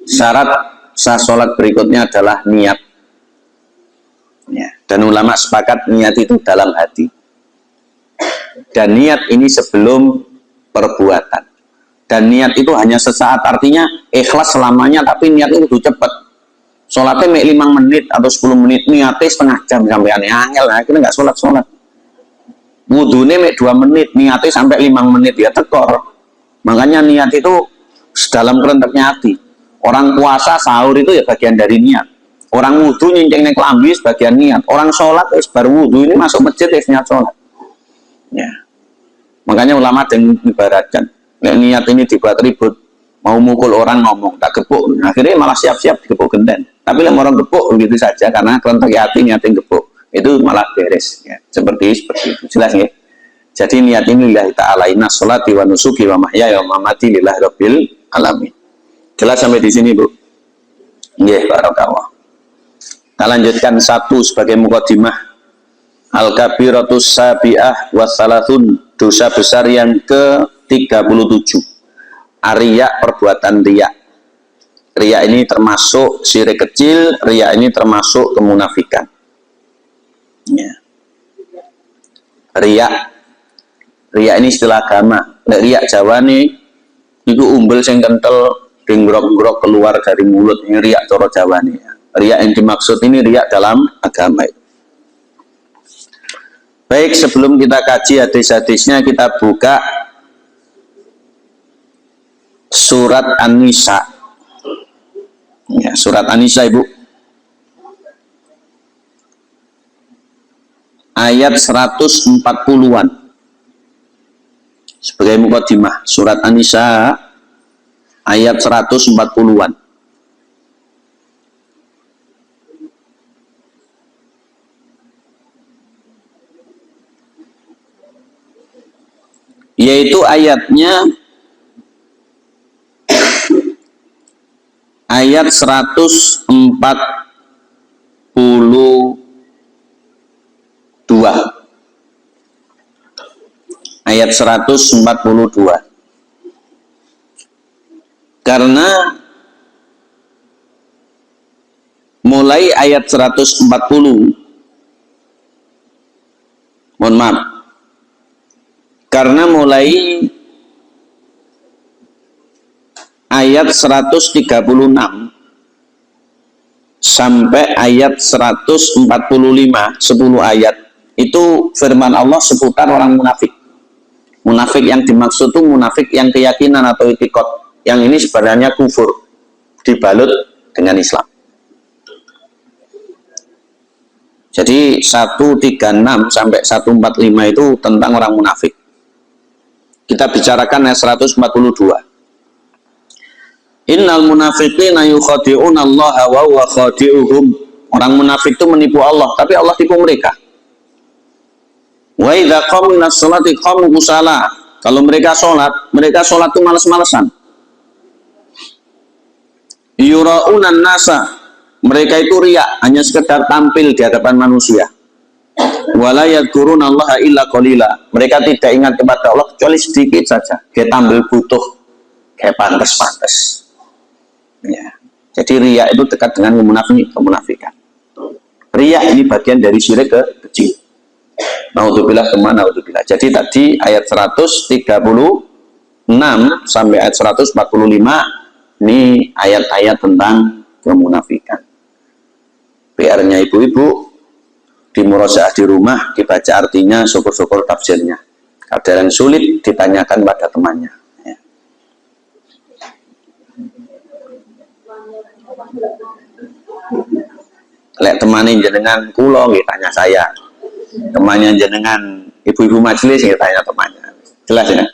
Syarat sah sholat berikutnya adalah niat. Ya, dan ulama sepakat niat itu dalam hati. Dan niat ini sebelum perbuatan. Dan niat itu hanya sesaat, artinya ikhlas selamanya, tapi niat itu cepat. Sholatnya 5 menit atau 10 menit, niatnya setengah jam sampai aneh-angel, nah, akhirnya nggak sholat. Wudhunya 2 menit, niatnya sampai 5 menit, ya tekor. Makanya niat itu dalam kerendapnya hati. Orang puasa sahur itu ya bagian dari niat. Orang wudhu nyinceng nek klambi bagian niat. Orang sholat baru wudhu ini masuk masjid ya niat sholat. Ya. Makanya ulama yang ibaratkan niat ini dibuat ribut, mau mukul orang ngomong tak gepuk, akhirnya malah siap-siap digepuk genten. Tapi yang orang gepuk begitu saja karena kerentak hati niat yang gepuk itu malah beres. Ya. Seperti itu jelas ya. Jadi niat ini lillahi ta'ala, inna sholati wa nusuki wa mahyaya wa mamati lillahi rabbil alamin. Jelas sampai di sini, Bu? Nggih, barakallah. Kita lanjutkan satu sebagai mukadimah. Al-kabiratus sabi'ah wassalatun, dosa besar yang ke-37. Riya, perbuatan riya. Riya ini termasuk syirik kecil, riya ini termasuk kemunafikan. Ya. Riya ini istilah agama. Riya Jawa nih itu umbel sing kental dinggrok-grok keluar dari mulut, ini riya cara Jawa nih. Riya yang dimaksud ini riya dalam agama. Baik, sebelum kita kaji hadis-hadisnya, kita buka surat An-Nisa. Ya, surat An-Nisa, Ibu. Ayat 140-an. Sebagai mukadimah, surat An-Nisa ayat 140-an. Yaitu ayatnya ayat 142. Ayat 142. Karena mulai ayat 140, mohon maaf, karena mulai ayat 136 sampai ayat 145, 10 ayat itu firman Allah seputar orang munafik. Munafik yang dimaksud itu munafik yang keyakinan atau itikad, yang ini sebenarnya kufur dibalut dengan Islam. Jadi 136 sampai 145 itu tentang orang munafik. Kita bicarakan ayat 142. Innal munafiqina yukhadi'una Allah wa huwa khadi'uhum. Orang munafik itu menipu Allah, tapi Allah tipu mereka. Wa idza qamu lis-sholati qamu kusala. Kalau mereka sholat itu malas-malesan. Yura'unan nasa, mereka itu riya, hanya sekedar tampil di hadapan manusia. Wala yadhkurunallaha illa qalila, mereka tidak ingat kepada Allah kecuali sedikit saja. Dia tampil butuh kayak pantas-pantas. Ya. Jadi riya itu dekat dengan kemunafikan. Riya ini bagian dari syirik kecil. Naudzubillah kemana naudzubillah. Jadi tadi ayat 136 sampai ayat 145 ini ayat-ayat tentang kemunafikan. PR-nya ibu-ibu di murojaah di rumah dibaca artinya, syukur-syukur tafsirnya. Ada yang sulit ditanyakan pada temannya. Ya. Lek temani jenengan kulo tanya saya. Temannya jenengan ibu-ibu majelis tanya temannya. Jelas ya?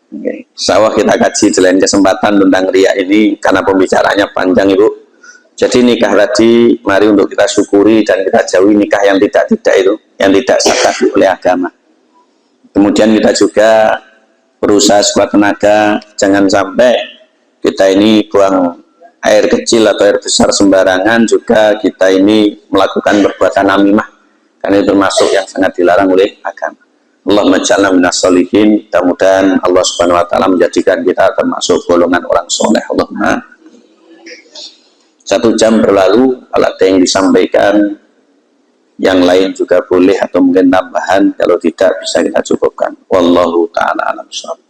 Oke. Sawah kita kaji di lain kesempatan tentang riya ini karena pembicaranya panjang, Ibu. Jadi nikah tadi mari untuk kita syukuri dan kita jauhi nikah yang tidak itu, yang tidak sah oleh agama. Kemudian kita juga berusaha sekuat tenaga jangan sampai kita ini buang air kecil atau air besar sembarangan, juga kita ini melakukan perbuatan namimah, karena itu termasuk yang sangat dilarang oleh agama. Allahumma ja'alna minas sholihin. Mudah-mudahan Allah Subhanahu wa taala menjadikan kita termasuk golongan orang soleh. Allahumma. 1 jam berlalu, kalau ada yang disampaikan yang lain juga boleh atau mungkin tambahan, kalau tidak bisa kita cukupkan. Wallahu ta'ala alam shawab.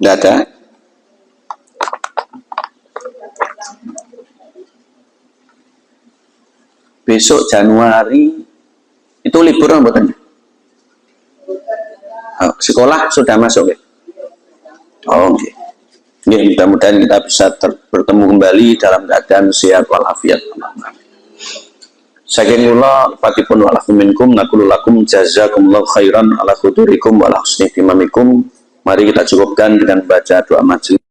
Tidak ada. Besok Januari itu liburan bukan? Oh, sekolah sudah masuk ya? Oh, okay. Ya, mudah-mudahan kita bisa bertemu kembali dalam keadaan sehat walafiat. Saking kula fatipun walakum minkum naqulu lakum jazakumullahu khairan ala khudurikum wa ala husni timamikum. Mari kita cukupkan dengan baca doa majelis.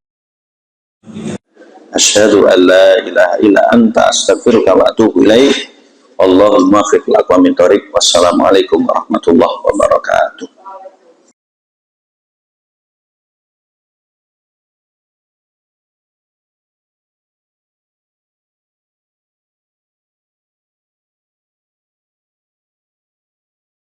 Asyhadu an la ilaha illa anta astaghfiruka wa atubu ilaik. Allahumma fiq lakum min thoriq. Wassalamualaikum warahmatullahi wabarakatuh.